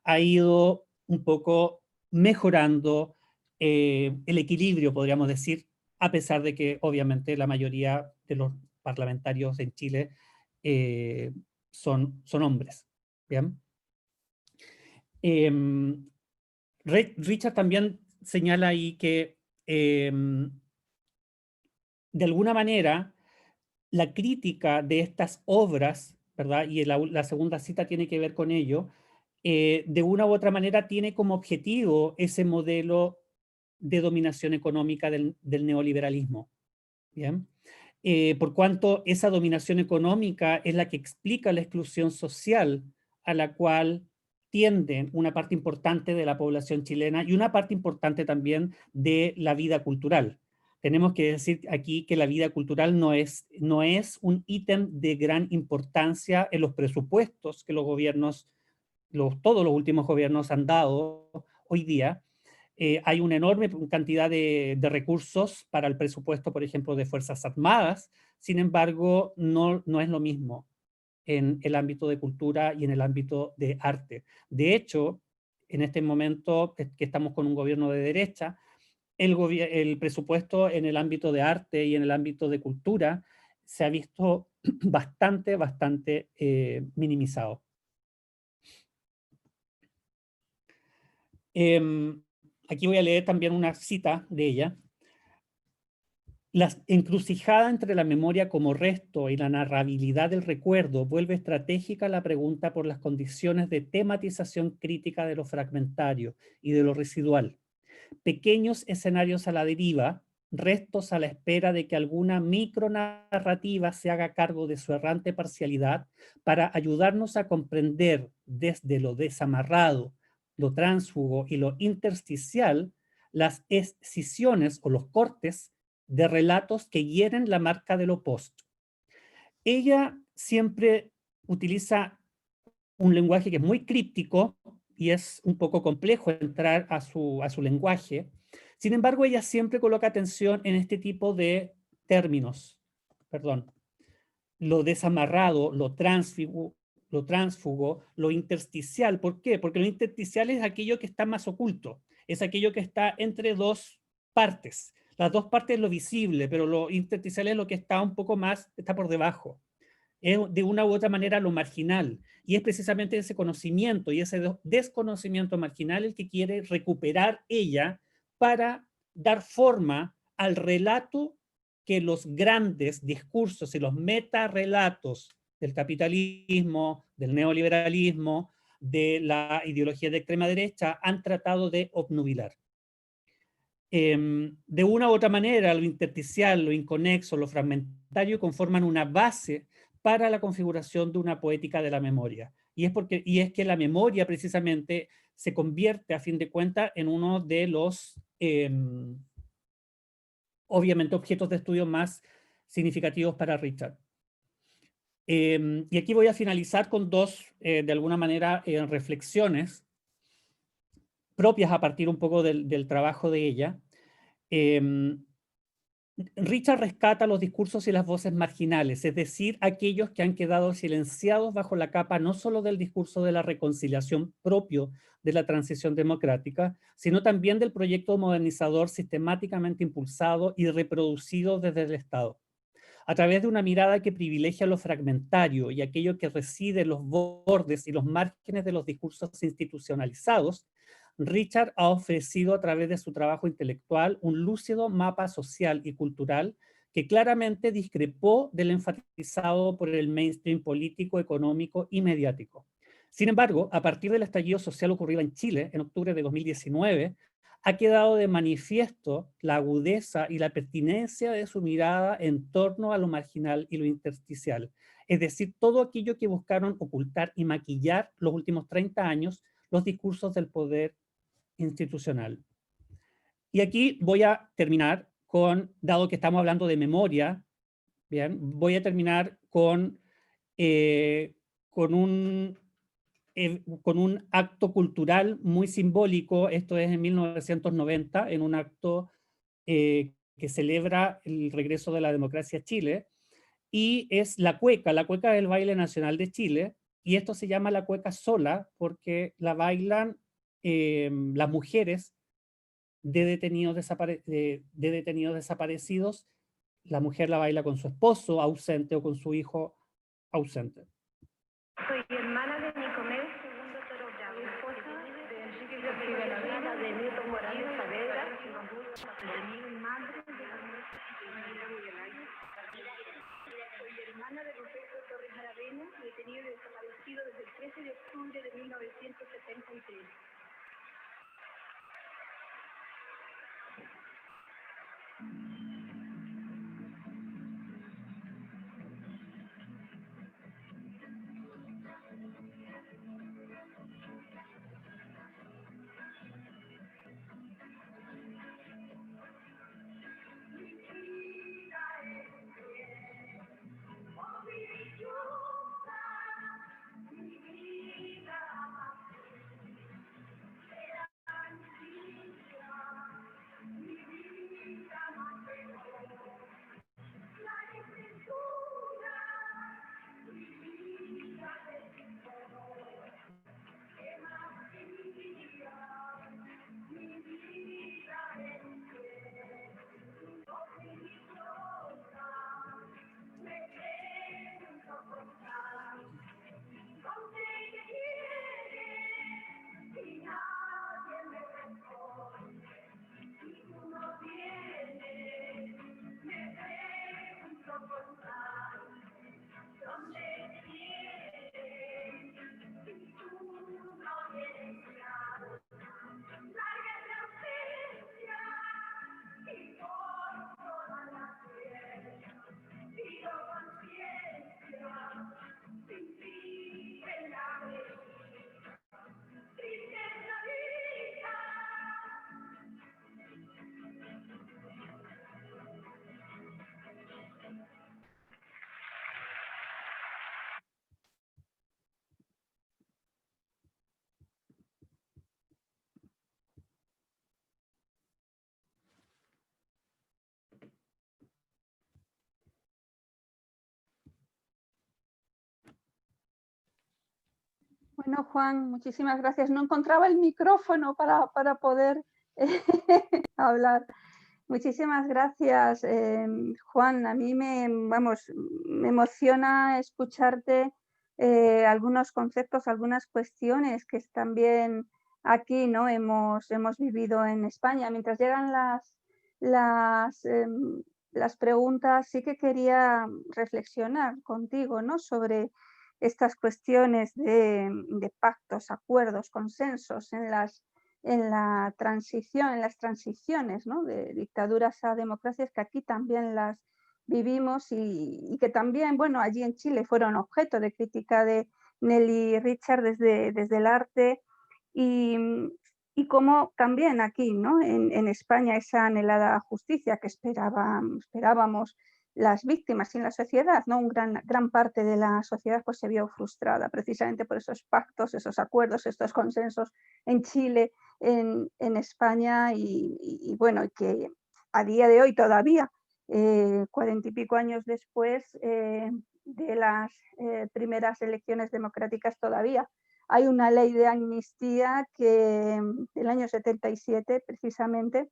ha ido un poco mejorando el equilibrio, podríamos decir, a pesar de que obviamente la mayoría de los parlamentarios en Chile son hombres. ¿Bien? Richard también señala ahí que de alguna manera la crítica de estas obras, ¿verdad? Y la segunda cita tiene que ver con ello, de una u otra manera tiene como objetivo ese modelo de dominación económica del neoliberalismo. ¿Bien? Por cuanto esa dominación económica es la que explica la exclusión social a la cual tienden una parte importante de la población chilena y una parte importante también de la vida cultural. Tenemos que decir aquí que la vida cultural no es un ítem de gran importancia en los presupuestos que los gobiernos, todos los últimos gobiernos han dado hoy día. Hay una enorme cantidad de recursos para el presupuesto, por ejemplo, de Fuerzas Armadas. Sin embargo, no es lo mismo en el ámbito de cultura y en el ámbito de arte. De hecho, en este momento que estamos con un gobierno de derecha, el presupuesto en el ámbito de arte y en el ámbito de cultura se ha visto bastante minimizado. Aquí voy a leer también una cita de ella. La encrucijada entre la memoria como resto y la narrabilidad del recuerdo vuelve estratégica la pregunta por las condiciones de tematización crítica de lo fragmentario y de lo residual. Pequeños escenarios a la deriva, restos a la espera de que alguna micronarrativa se haga cargo de su errante parcialidad para ayudarnos a comprender desde lo desamarrado, lo tránsfugo y lo intersticial las escisiones o los cortes de relatos que hieren la marca de lo post. Ella siempre utiliza un lenguaje que es muy críptico y es un poco complejo entrar a su lenguaje. Sin embargo, ella siempre coloca atención en este tipo de términos. Perdón. Lo desamarrado, lo tránsfugo, lo intersticial. ¿Por qué? Porque lo intersticial es aquello que está más oculto. Es aquello que está entre dos partes. Las dos partes es lo visible, pero lo intersticial es lo que está un poco más, está por debajo. Es de una u otra manera lo marginal. Y es precisamente ese conocimiento y ese desconocimiento marginal el que quiere recuperar ella para dar forma al relato que los grandes discursos y los metarrelatos del capitalismo, del neoliberalismo, de la ideología de extrema derecha han tratado de obnubilar. De una u otra manera, lo intersticial, lo inconexo, lo fragmentario conforman una base para la configuración de una poética de la memoria. Y es que la memoria precisamente se convierte, a fin de cuentas, en uno de los, obviamente, objetos de estudio más significativos para Richard. Y aquí voy a finalizar con dos, de alguna manera, reflexiones propias a partir un poco del trabajo de ella. Richard rescata los discursos y las voces marginales, es decir, aquellos que han quedado silenciados bajo la capa no solo del discurso de la reconciliación propio de la transición democrática, sino también del proyecto modernizador sistemáticamente impulsado y reproducido desde el Estado. A través de una mirada que privilegia lo fragmentario y aquello que reside en los bordes y los márgenes de los discursos institucionalizados, Richard ha ofrecido a través de su trabajo intelectual un lúcido mapa social y cultural que claramente discrepó del enfatizado por el mainstream político, económico y mediático. Sin embargo, a partir del estallido social ocurrido en Chile en octubre de 2019, ha quedado de manifiesto la agudeza y la pertinencia de su mirada en torno a lo marginal y lo intersticial, es decir, todo aquello que buscaron ocultar y maquillar los últimos 30 años los discursos del poder institucional. Y aquí voy a terminar con, dado que estamos hablando de memoria, bien, voy a terminar con un acto cultural muy simbólico. Esto es en 1990, en un acto que celebra el regreso de la democracia a Chile, y es la cueca del baile nacional de Chile, y esto se llama la cueca sola porque la bailan las mujeres de detenidos desaparecidos. La mujer la baila con su esposo ausente o con su hijo ausente. Soy hermana de Nicomés II Toro Bravo, esposa de Enrique Rivera, de Nieto Morales Saavedra, y madre de Soy hermana de Roberto Torres Aravena, detenido y desaparecido desde el 13 de octubre de 1973. Bueno, Juan, muchísimas gracias. No encontraba el micrófono para poder hablar. Muchísimas gracias, Juan. A mí me emociona escucharte algunos conceptos, algunas cuestiones que también aquí, ¿no? hemos vivido en España. Mientras llegan las preguntas, sí que quería reflexionar contigo, ¿no? sobre estas cuestiones de pactos, acuerdos, consensos en las transiciones, ¿no? de dictaduras a democracias, que aquí también las vivimos y que también, bueno, allí en Chile fueron objeto de crítica de Nelly Richard desde el arte, y como también aquí, ¿no? en España, esa anhelada justicia que esperábamos las víctimas y en la sociedad, ¿no? Gran parte de la sociedad pues, se vio frustrada precisamente por esos pactos, esos acuerdos, estos consensos en Chile, en España y bueno, que a día de hoy todavía, 40 y pico años después de las primeras elecciones democráticas todavía hay una ley de amnistía que del año 77 precisamente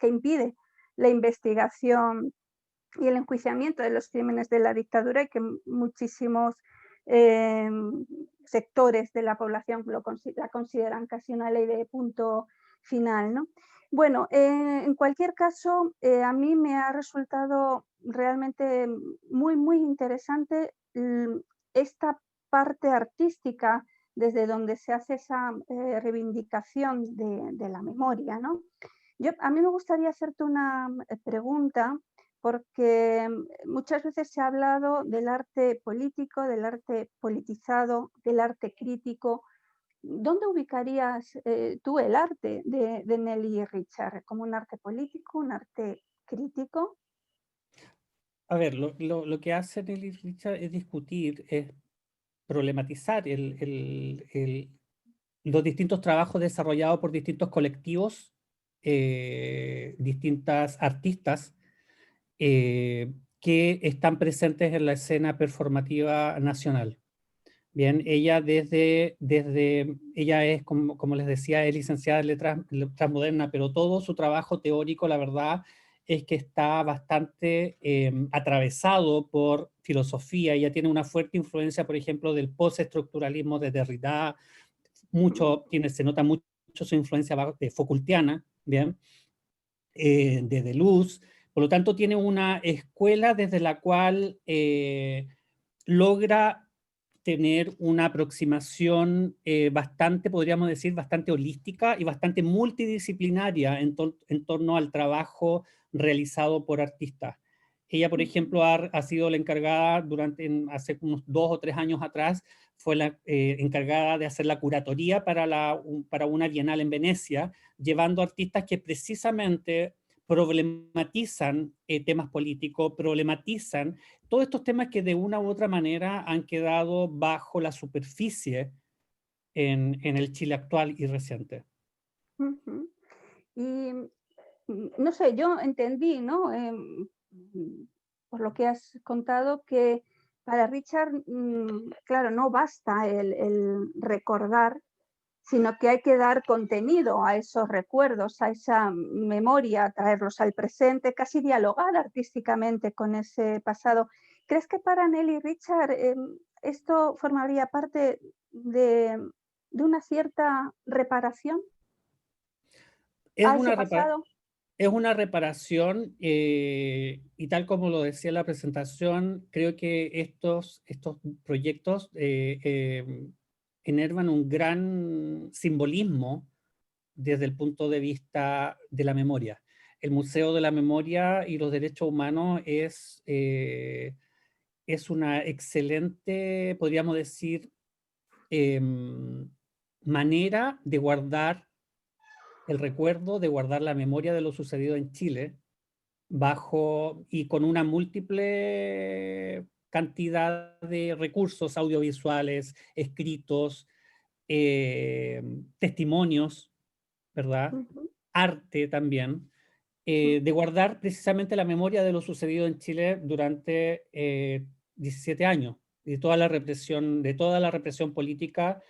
que impide la investigación y el enjuiciamiento de los crímenes de la dictadura y que muchísimos sectores de la población la consideran casi una ley de punto final, ¿no? Bueno, en cualquier caso, a mí me ha resultado realmente muy interesante esta parte artística desde donde se hace esa reivindicación de la memoria, ¿no? A mí me gustaría hacerte una pregunta porque muchas veces se ha hablado del arte político, del arte politizado, del arte crítico. ¿Dónde ubicarías tú el arte de Nelly Richard? ¿Como un arte político, un arte crítico? A ver, lo que hace Nelly Richard es discutir, es problematizar los distintos trabajos desarrollados por distintos colectivos, distintas artistas que están presentes en la escena performativa nacional. Bien, ella ella es, como les decía, es licenciada en letras modernas, pero todo su trabajo teórico, la verdad, es que está bastante atravesado por filosofía. Ella tiene una fuerte influencia, por ejemplo, del postestructuralismo de Derrida, se nota mucho su influencia Foucaultiana, ¿bien? De Deleuze. Por lo tanto, tiene una escuela desde la cual logra tener una aproximación bastante, podríamos decir, bastante holística y bastante multidisciplinaria en torno al trabajo realizado por artistas. Ella, por ejemplo, ha sido la encargada hace unos 2 o 3 años atrás, fue la encargada de hacer la curatoría para una bienal en Venecia, llevando artistas que precisamente problematizan temas políticos, problematizan todos estos temas que de una u otra manera han quedado bajo la superficie en el Chile actual y reciente. Uh-huh. Y no sé, yo entendí, ¿no? Por lo que has contado, que para Richard, claro, no basta el recordar, sino que hay que dar contenido a esos recuerdos, a esa memoria, traerlos al presente, casi dialogar artísticamente con ese pasado. ¿Crees que para Nelly Richard esto formaría parte de una cierta reparación a ese pasado? Es una reparación y tal como lo decía en la presentación, creo que estos proyectos enervan un gran simbolismo desde el punto de vista de la memoria. El Museo de la Memoria y los Derechos Humanos es una excelente, podríamos decir, manera de guardar el recuerdo, de guardar la memoria de lo sucedido en Chile, y con una múltiple cantidad de recursos audiovisuales, escritos, testimonios, ¿verdad? Uh-huh. Arte también, de guardar precisamente la memoria de lo sucedido en Chile durante 17 años, de toda la represión política,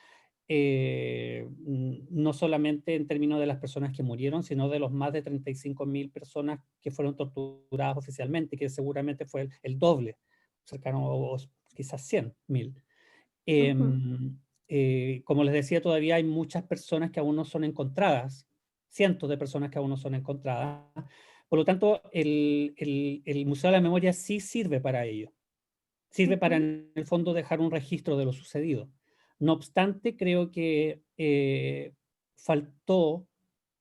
no solamente en términos de las personas que murieron, sino de los más de 35.000 personas que fueron torturadas oficialmente, que seguramente fue el doble, cercano o quizás 100.000. Como les decía, todavía hay muchas personas que aún no son encontradas, cientos de personas que aún no son encontradas. Por lo tanto, el Museo de la Memoria sí sirve para ello. Sirve para, en el fondo, dejar un registro de lo sucedido. No obstante, creo que faltó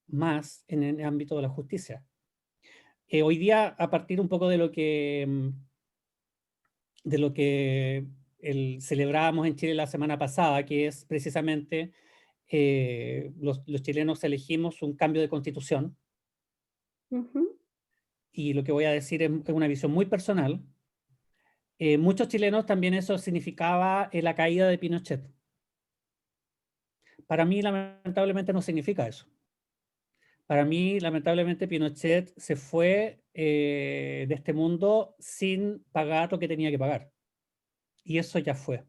más en el ámbito de la justicia. Hoy día, a partir un poco de lo que celebrábamos en Chile la semana pasada, que es precisamente los chilenos elegimos un cambio de constitución. Uh-huh. y lo que voy a decir es una visión muy personal, muchos chilenos también eso significaba la caída de Pinochet. Para mí, lamentablemente, no significa eso. Para mí, lamentablemente, Pinochet se fue de este mundo sin pagar lo que tenía que pagar. Y eso ya fue.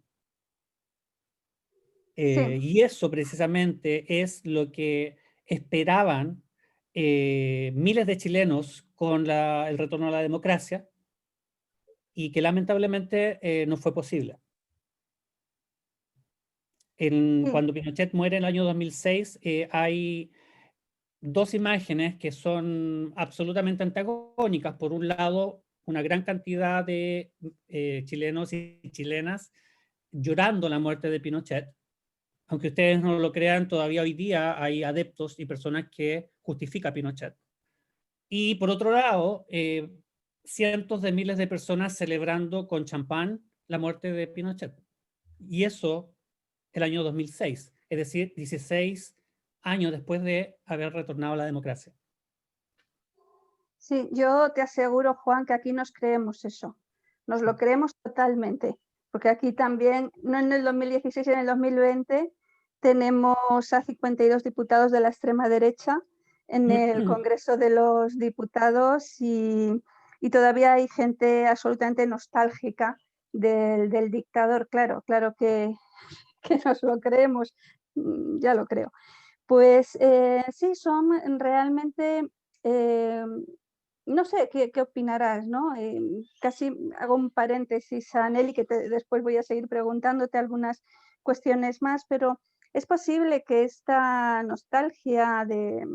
Sí, Y eso precisamente es lo que esperaban miles de chilenos con el retorno a la democracia y que lamentablemente no fue posible. sí, Cuando Pinochet muere en el año 2006, hay dos imágenes que son absolutamente antagónicas. Por un lado, una gran cantidad de chilenos y chilenas llorando la muerte de Pinochet. Aunque ustedes no lo crean, todavía hoy día hay adeptos y personas que justifican a Pinochet. Y por otro lado, cientos de miles de personas celebrando con champán la muerte de Pinochet. Y eso el año 2006, es decir, 16 años después de haber retornado a la democracia. sí, yo te aseguro, Juan, que aquí nos creemos eso. Nos lo creemos totalmente, porque aquí también, no en el 2016, en el 2020, tenemos a 52 diputados de la extrema derecha en el Congreso de los Diputados y todavía hay gente absolutamente nostálgica del dictador. Claro, claro que nos lo creemos, ya lo creo. Pues sí, son realmente, no sé qué opinarás, ¿no? Casi hago un paréntesis a Nelly, que después voy a seguir preguntándote algunas cuestiones más, pero es posible que esta nostalgia de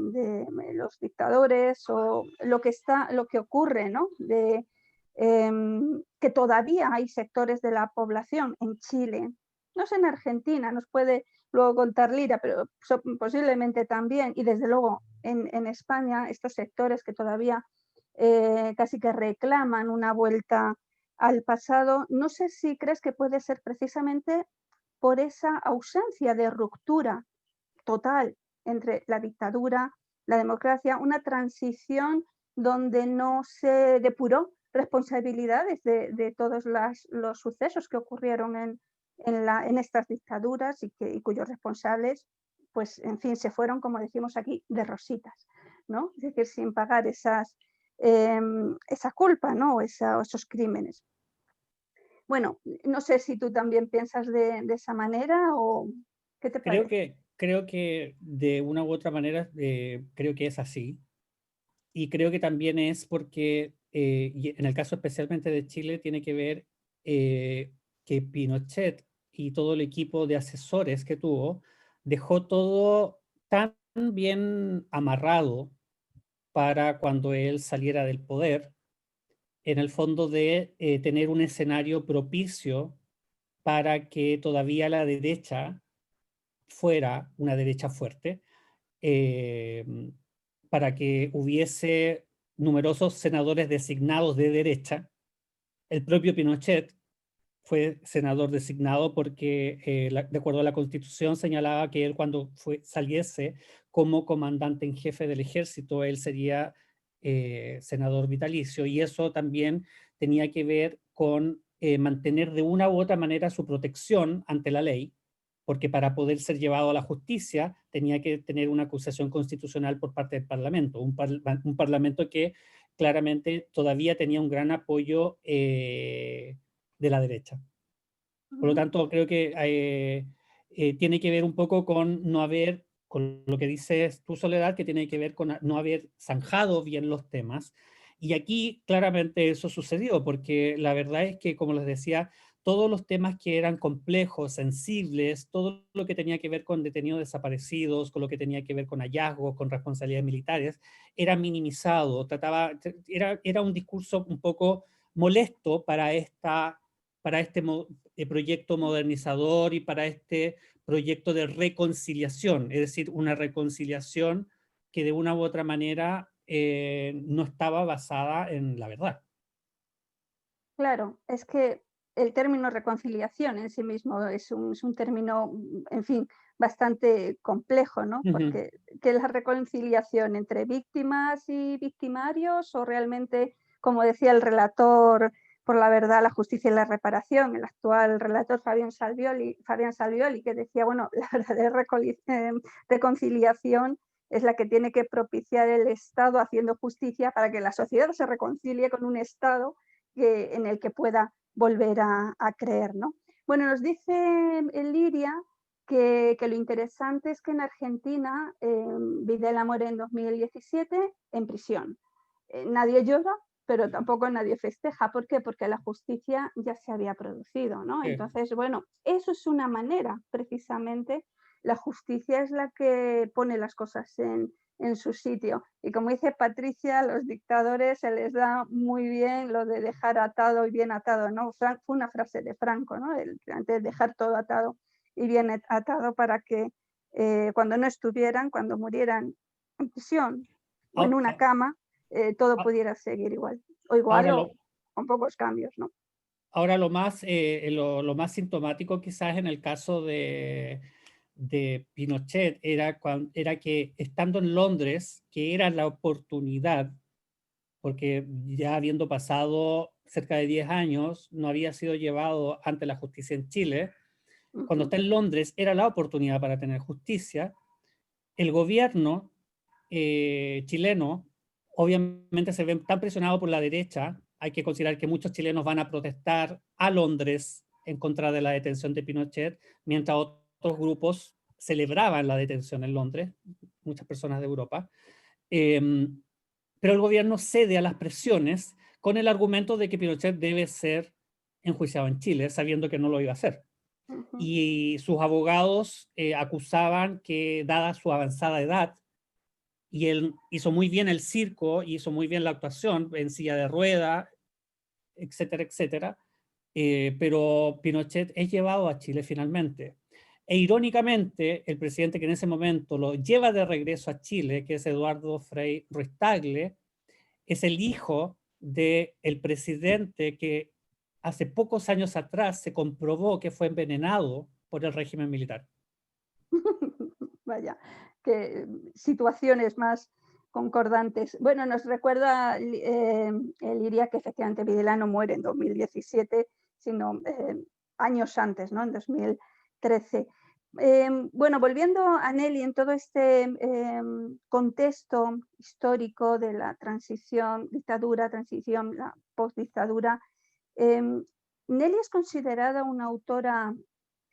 los dictadores o lo que ocurre, ¿no? Que todavía hay sectores de la población en Chile, no sé en Argentina, nos puede luego contar Lira, pero posiblemente también, y desde luego en España, estos sectores que todavía casi que reclaman una vuelta al pasado, no sé si crees que puede ser precisamente por esa ausencia de ruptura total entre la dictadura, la democracia, una transición donde no se depuró responsabilidades de todos los sucesos que ocurrieron en estas dictaduras y cuyos responsables, pues en fin, se fueron, como decimos aquí, de rositas, ¿no? Es decir, sin pagar esa culpa, ¿no? Esos crímenes. Bueno, no sé si tú también piensas de esa manera o qué te parece. Creo que de una u otra manera, creo que es así. Y creo que también es porque, y en el caso especialmente de Chile, tiene que ver que Pinochet y todo el equipo de asesores que tuvo dejó todo tan bien amarrado para cuando él saliera del poder, en el fondo de tener un escenario propicio para que todavía la derecha fuera una derecha fuerte, eh, para que hubiese numerosos senadores designados de derecha. El propio Pinochet fue senador designado porque, de acuerdo a la Constitución, señalaba que él cuando saliese como comandante en jefe del ejército, él sería senador vitalicio, y eso también tenía que ver con mantener de una u otra manera su protección ante la ley, porque para poder ser llevado a la justicia tenía que tener una acusación constitucional por parte del Parlamento, un Parlamento que claramente todavía tenía un gran apoyo de la derecha. Por lo tanto, creo que tiene que ver un poco con no haber, con lo que dices tú, Soledad, que tiene que ver con no haber zanjado bien los temas. Y aquí claramente eso sucedió, porque la verdad es que, como les decía, todos los temas que eran complejos, sensibles, todo lo que tenía que ver con detenidos desaparecidos, con lo que tenía que ver con hallazgos, con responsabilidades militares, era minimizado, era un discurso un poco molesto para este proyecto modernizador y para este proyecto de reconciliación, es decir, una reconciliación que de una u otra manera no estaba basada en la verdad. Claro, es que el término reconciliación en sí mismo es un término, en fin, bastante complejo, ¿no? Porque ¿qué es la reconciliación entre víctimas y victimarios o realmente, como decía el relator por la verdad, la justicia y la reparación, el actual relator Fabián Salvioli, que decía, bueno, la verdadera reconciliación es la que tiene que propiciar el Estado haciendo justicia para que la sociedad se reconcilie con un Estado en el que pueda volver a creer, ¿no? Bueno, nos dice Liria que lo interesante es que en Argentina Videla muere en 2017 en prisión. Nadie llora, pero tampoco nadie festeja. ¿Por qué? Porque la justicia ya se había producido, ¿no? Sí. Entonces, bueno, eso es una manera, precisamente, la justicia es la que pone las cosas en su sitio. Y como dice Patricia, a los dictadores se les da muy bien lo de dejar atado y bien atado, ¿no? Fue una frase de Franco, ¿no? Antes de dejar todo atado y bien atado para que cuando no estuvieran, cuando murieran en prisión o en una cama, todo pudiera seguir igual. O igual o con pocos cambios, ¿no? Ahora lo más sintomático quizás en el caso de Pinochet era que estando en Londres, que era la oportunidad, porque ya habiendo pasado cerca de 10 años, no había sido llevado ante la justicia en Chile, cuando está en Londres era la oportunidad para tener justicia. El gobierno chileno obviamente se ve tan presionado por la derecha. Hay que considerar que muchos chilenos van a protestar a Londres en contra de la detención de Pinochet, mientras otros grupos celebraban la detención en Londres, muchas personas de Europa. Pero el gobierno cede a las presiones con el argumento de que Pinochet debe ser enjuiciado en Chile, sabiendo que no lo iba a hacer. Y sus abogados acusaban que, dada su avanzada edad, y él hizo muy bien el circo, hizo muy bien la actuación en silla de rueda, etcétera, etcétera, pero Pinochet es llevado a Chile finalmente. E irónicamente, el presidente que en ese momento lo lleva de regreso a Chile, que es Eduardo Frei Ruiz-Tagle, es el hijo del presidente que hace pocos años atrás se comprobó que fue envenenado por el régimen militar. Vaya, qué situaciones más concordantes. Bueno, nos recuerda Liria que efectivamente Videla no muere en 2017, sino años antes, ¿no? En 2013. Bueno, volviendo a Nelly en todo este contexto histórico de la transición, dictadura, transición, la postdictadura, Nelly es considerada una autora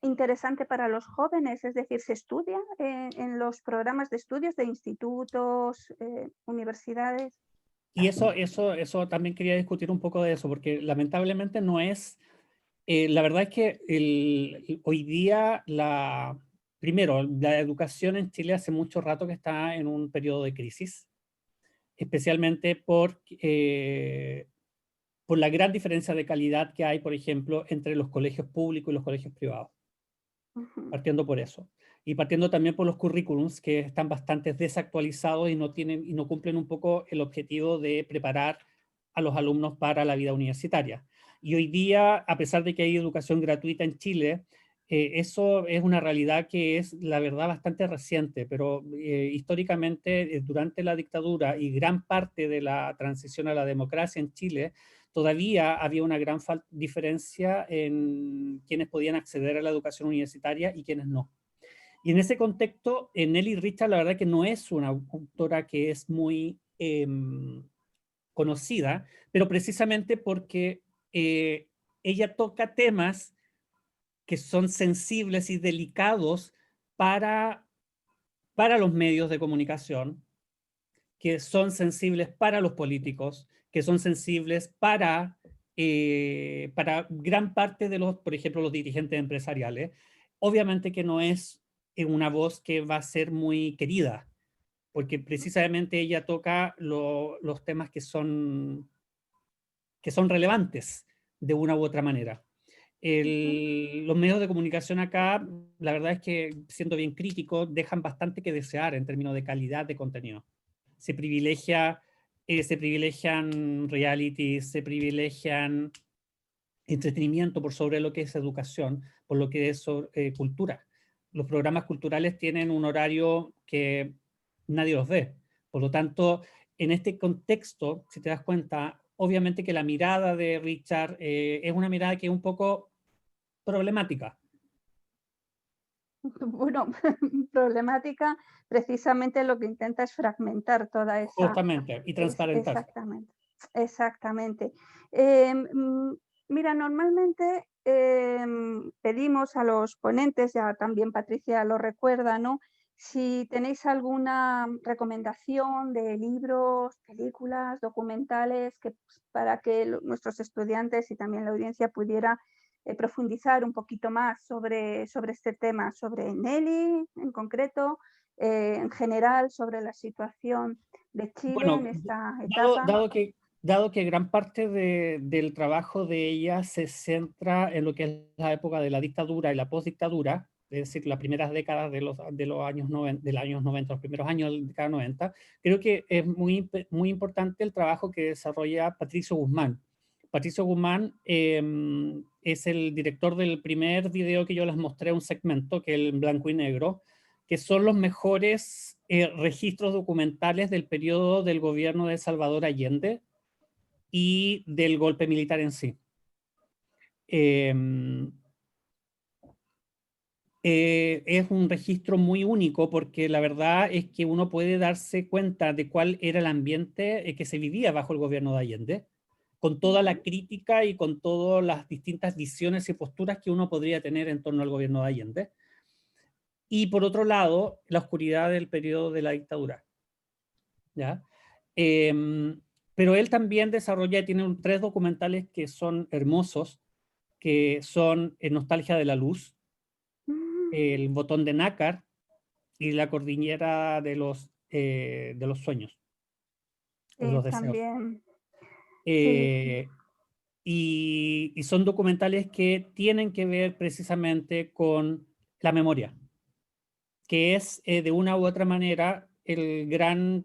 interesante para los jóvenes, es decir, se estudia en los programas de estudios de institutos, universidades. Y eso también quería discutir un poco de eso, porque lamentablemente no es, la verdad es que hoy día, primero, la educación en Chile hace mucho rato que está en un periodo de crisis, especialmente por la gran diferencia de calidad que hay, por ejemplo, entre los colegios públicos y los colegios privados. Partiendo por eso. Y partiendo también por los currículums que están bastante desactualizados y no cumplen un poco el objetivo de preparar a los alumnos para la vida universitaria. Y hoy día, a pesar de que hay educación gratuita en Chile, eso es una realidad que es, la verdad, bastante reciente, pero históricamente, durante la dictadura y gran parte de la transición a la democracia en Chile, todavía había una gran diferencia en quienes podían acceder a la educación universitaria y quienes no. Y en ese contexto, Nelly Richard, la verdad que no es una autora que es muy conocida, pero precisamente porque ella toca temas que son sensibles y delicados para los medios de comunicación, que son sensibles para los políticos, que son sensibles para gran parte de los, por ejemplo, los dirigentes empresariales. Obviamente que no es una voz que va a ser muy querida, porque precisamente ella toca los temas que son relevantes de una u otra manera. Los medios de comunicación acá, la verdad es que, siendo bien crítico, dejan bastante que desear en términos de calidad de contenido. Se privilegian realities, se privilegian entretenimiento por sobre lo que es educación, por lo que es cultura. Los programas culturales tienen un horario que nadie los ve. Por lo tanto, en este contexto, si te das cuenta, obviamente que la mirada de Richard es una mirada que es un poco problemática. Bueno, problemática, precisamente lo que intenta es fragmentar toda esa... Justamente, y transparentar. Exactamente, exactamente. Mira, normalmente pedimos a los ponentes, ya también Patricia lo recuerda, ¿no? Si tenéis alguna recomendación de libros, películas, documentales, que, para que nuestros estudiantes y también la audiencia pudiera profundizar un poquito más sobre este tema, sobre Nelly en concreto, en general sobre la situación de Chile Bueno, en esta etapa. Dado que gran parte del trabajo de ella se centra en lo que es la época de la dictadura y la postdictadura, es decir, las primeras décadas de los años 90, los primeros años de la década 90, creo que es muy importante el trabajo que desarrolla Patricio Guzmán. Patricio Guzmán es el director del primer video que yo les mostré, un segmento que es el blanco y negro, que son los mejores registros documentales del periodo del gobierno de Salvador Allende y del golpe militar en sí. Es un registro muy único porque la verdad es que uno puede darse cuenta de cuál era el ambiente que se vivía bajo el gobierno de Allende, con toda la crítica y con todas las distintas visiones y posturas que uno podría tener en torno al gobierno de Allende. Y por otro lado, la oscuridad del periodo de la dictadura. ¿Ya? Pero él también desarrolla, tiene 3 documentales que son hermosos, que son Nostalgia de la Luz, El Botón de Nácar y La Cordillera de los Sueños, o de los deseos. También. Sí. Y son documentales que tienen que ver precisamente con la memoria, que es de una u otra manera el gran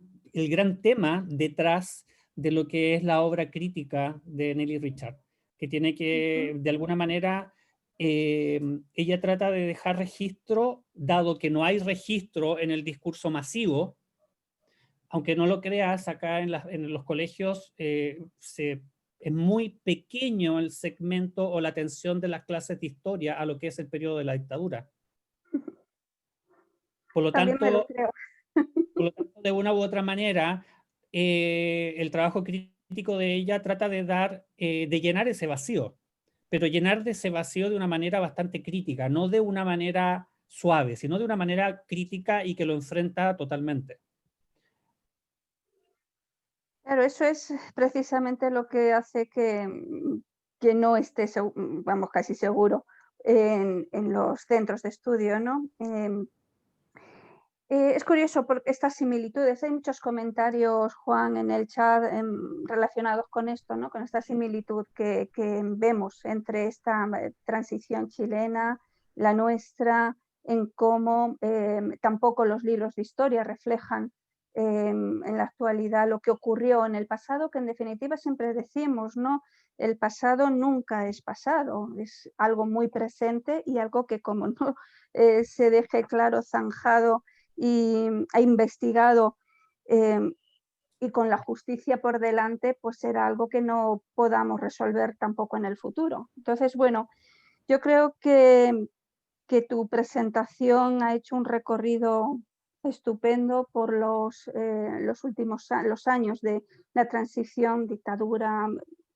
tema detrás de lo que es la obra crítica de Nelly Richard, que tiene que, de alguna manera, ella trata de dejar registro, dado que no hay registro en el discurso masivo, aunque no lo creas, acá en los colegios es muy pequeño el segmento o la atención de las clases de historia a lo que es el periodo de la dictadura. Por lo tanto, de una u otra manera, el trabajo crítico de ella trata de llenar ese vacío, pero llenar de ese vacío de una manera bastante crítica, no de una manera suave, sino de una manera crítica y que lo enfrenta totalmente. Claro, eso es precisamente lo que hace que no esté, vamos, casi seguro en los centros de estudio, ¿no? Es curioso porque estas similitudes, hay muchos comentarios, Juan, en el chat relacionados con esto, ¿no? Con esta similitud que vemos entre esta transición chilena, la nuestra, en cómo tampoco los libros de historia reflejan en la actualidad lo que ocurrió en el pasado, que en definitiva siempre decimos, ¿no? El pasado nunca es pasado, es algo muy presente y algo que como no se deje claro, zanjado y ha investigado y con la justicia por delante, pues será algo que no podamos resolver tampoco en el futuro. Entonces, bueno, yo creo que tu presentación ha hecho un recorrido estupendo por los últimos años de la transición, dictadura,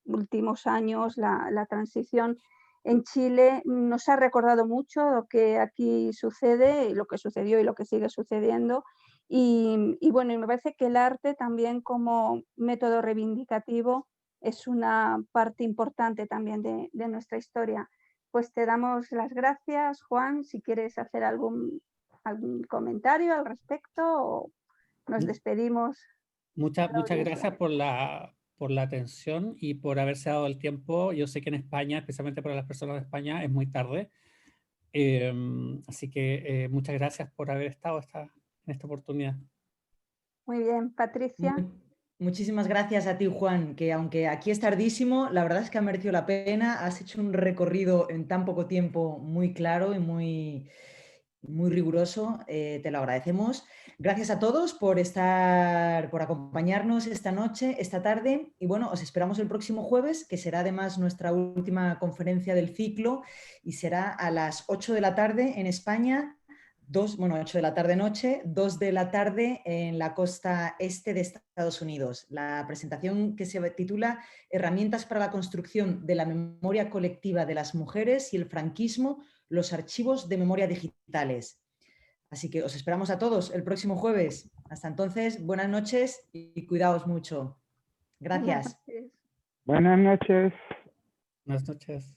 últimos años, la transición en Chile. Nos ha recordado mucho lo que aquí sucede, lo que sucedió y lo que sigue sucediendo. Y bueno, y me parece que el arte también como método reivindicativo es una parte importante también de nuestra historia. Pues te damos las gracias, Juan, si quieres hacer algún comentario al respecto o nos despedimos. Muchas gracias por la atención y por haberse dado el tiempo. Yo sé que en España, especialmente para las personas de España, es muy tarde. Así que muchas gracias por haber estado en esta oportunidad. Muy bien, Patricia. Muchísimas gracias a ti, Juan, que aunque aquí es tardísimo, la verdad es que ha merecido la pena. Has hecho un recorrido en tan poco tiempo muy claro y muy riguroso. Te lo agradecemos. Gracias a todos por acompañarnos esta noche, esta tarde. Y bueno, os esperamos el próximo jueves, que será además nuestra última conferencia del ciclo y será a las 8 de la tarde en España. 8 de la tarde noche, 2 de la tarde en la costa este de Estados Unidos. La presentación que se titula Herramientas para la construcción de la memoria colectiva de las mujeres y el franquismo, los archivos de memoria digitales. Así que os esperamos a todos el próximo jueves. Hasta entonces, buenas noches y cuidaos mucho. Gracias. Buenas noches. Buenas noches. Buenas noches.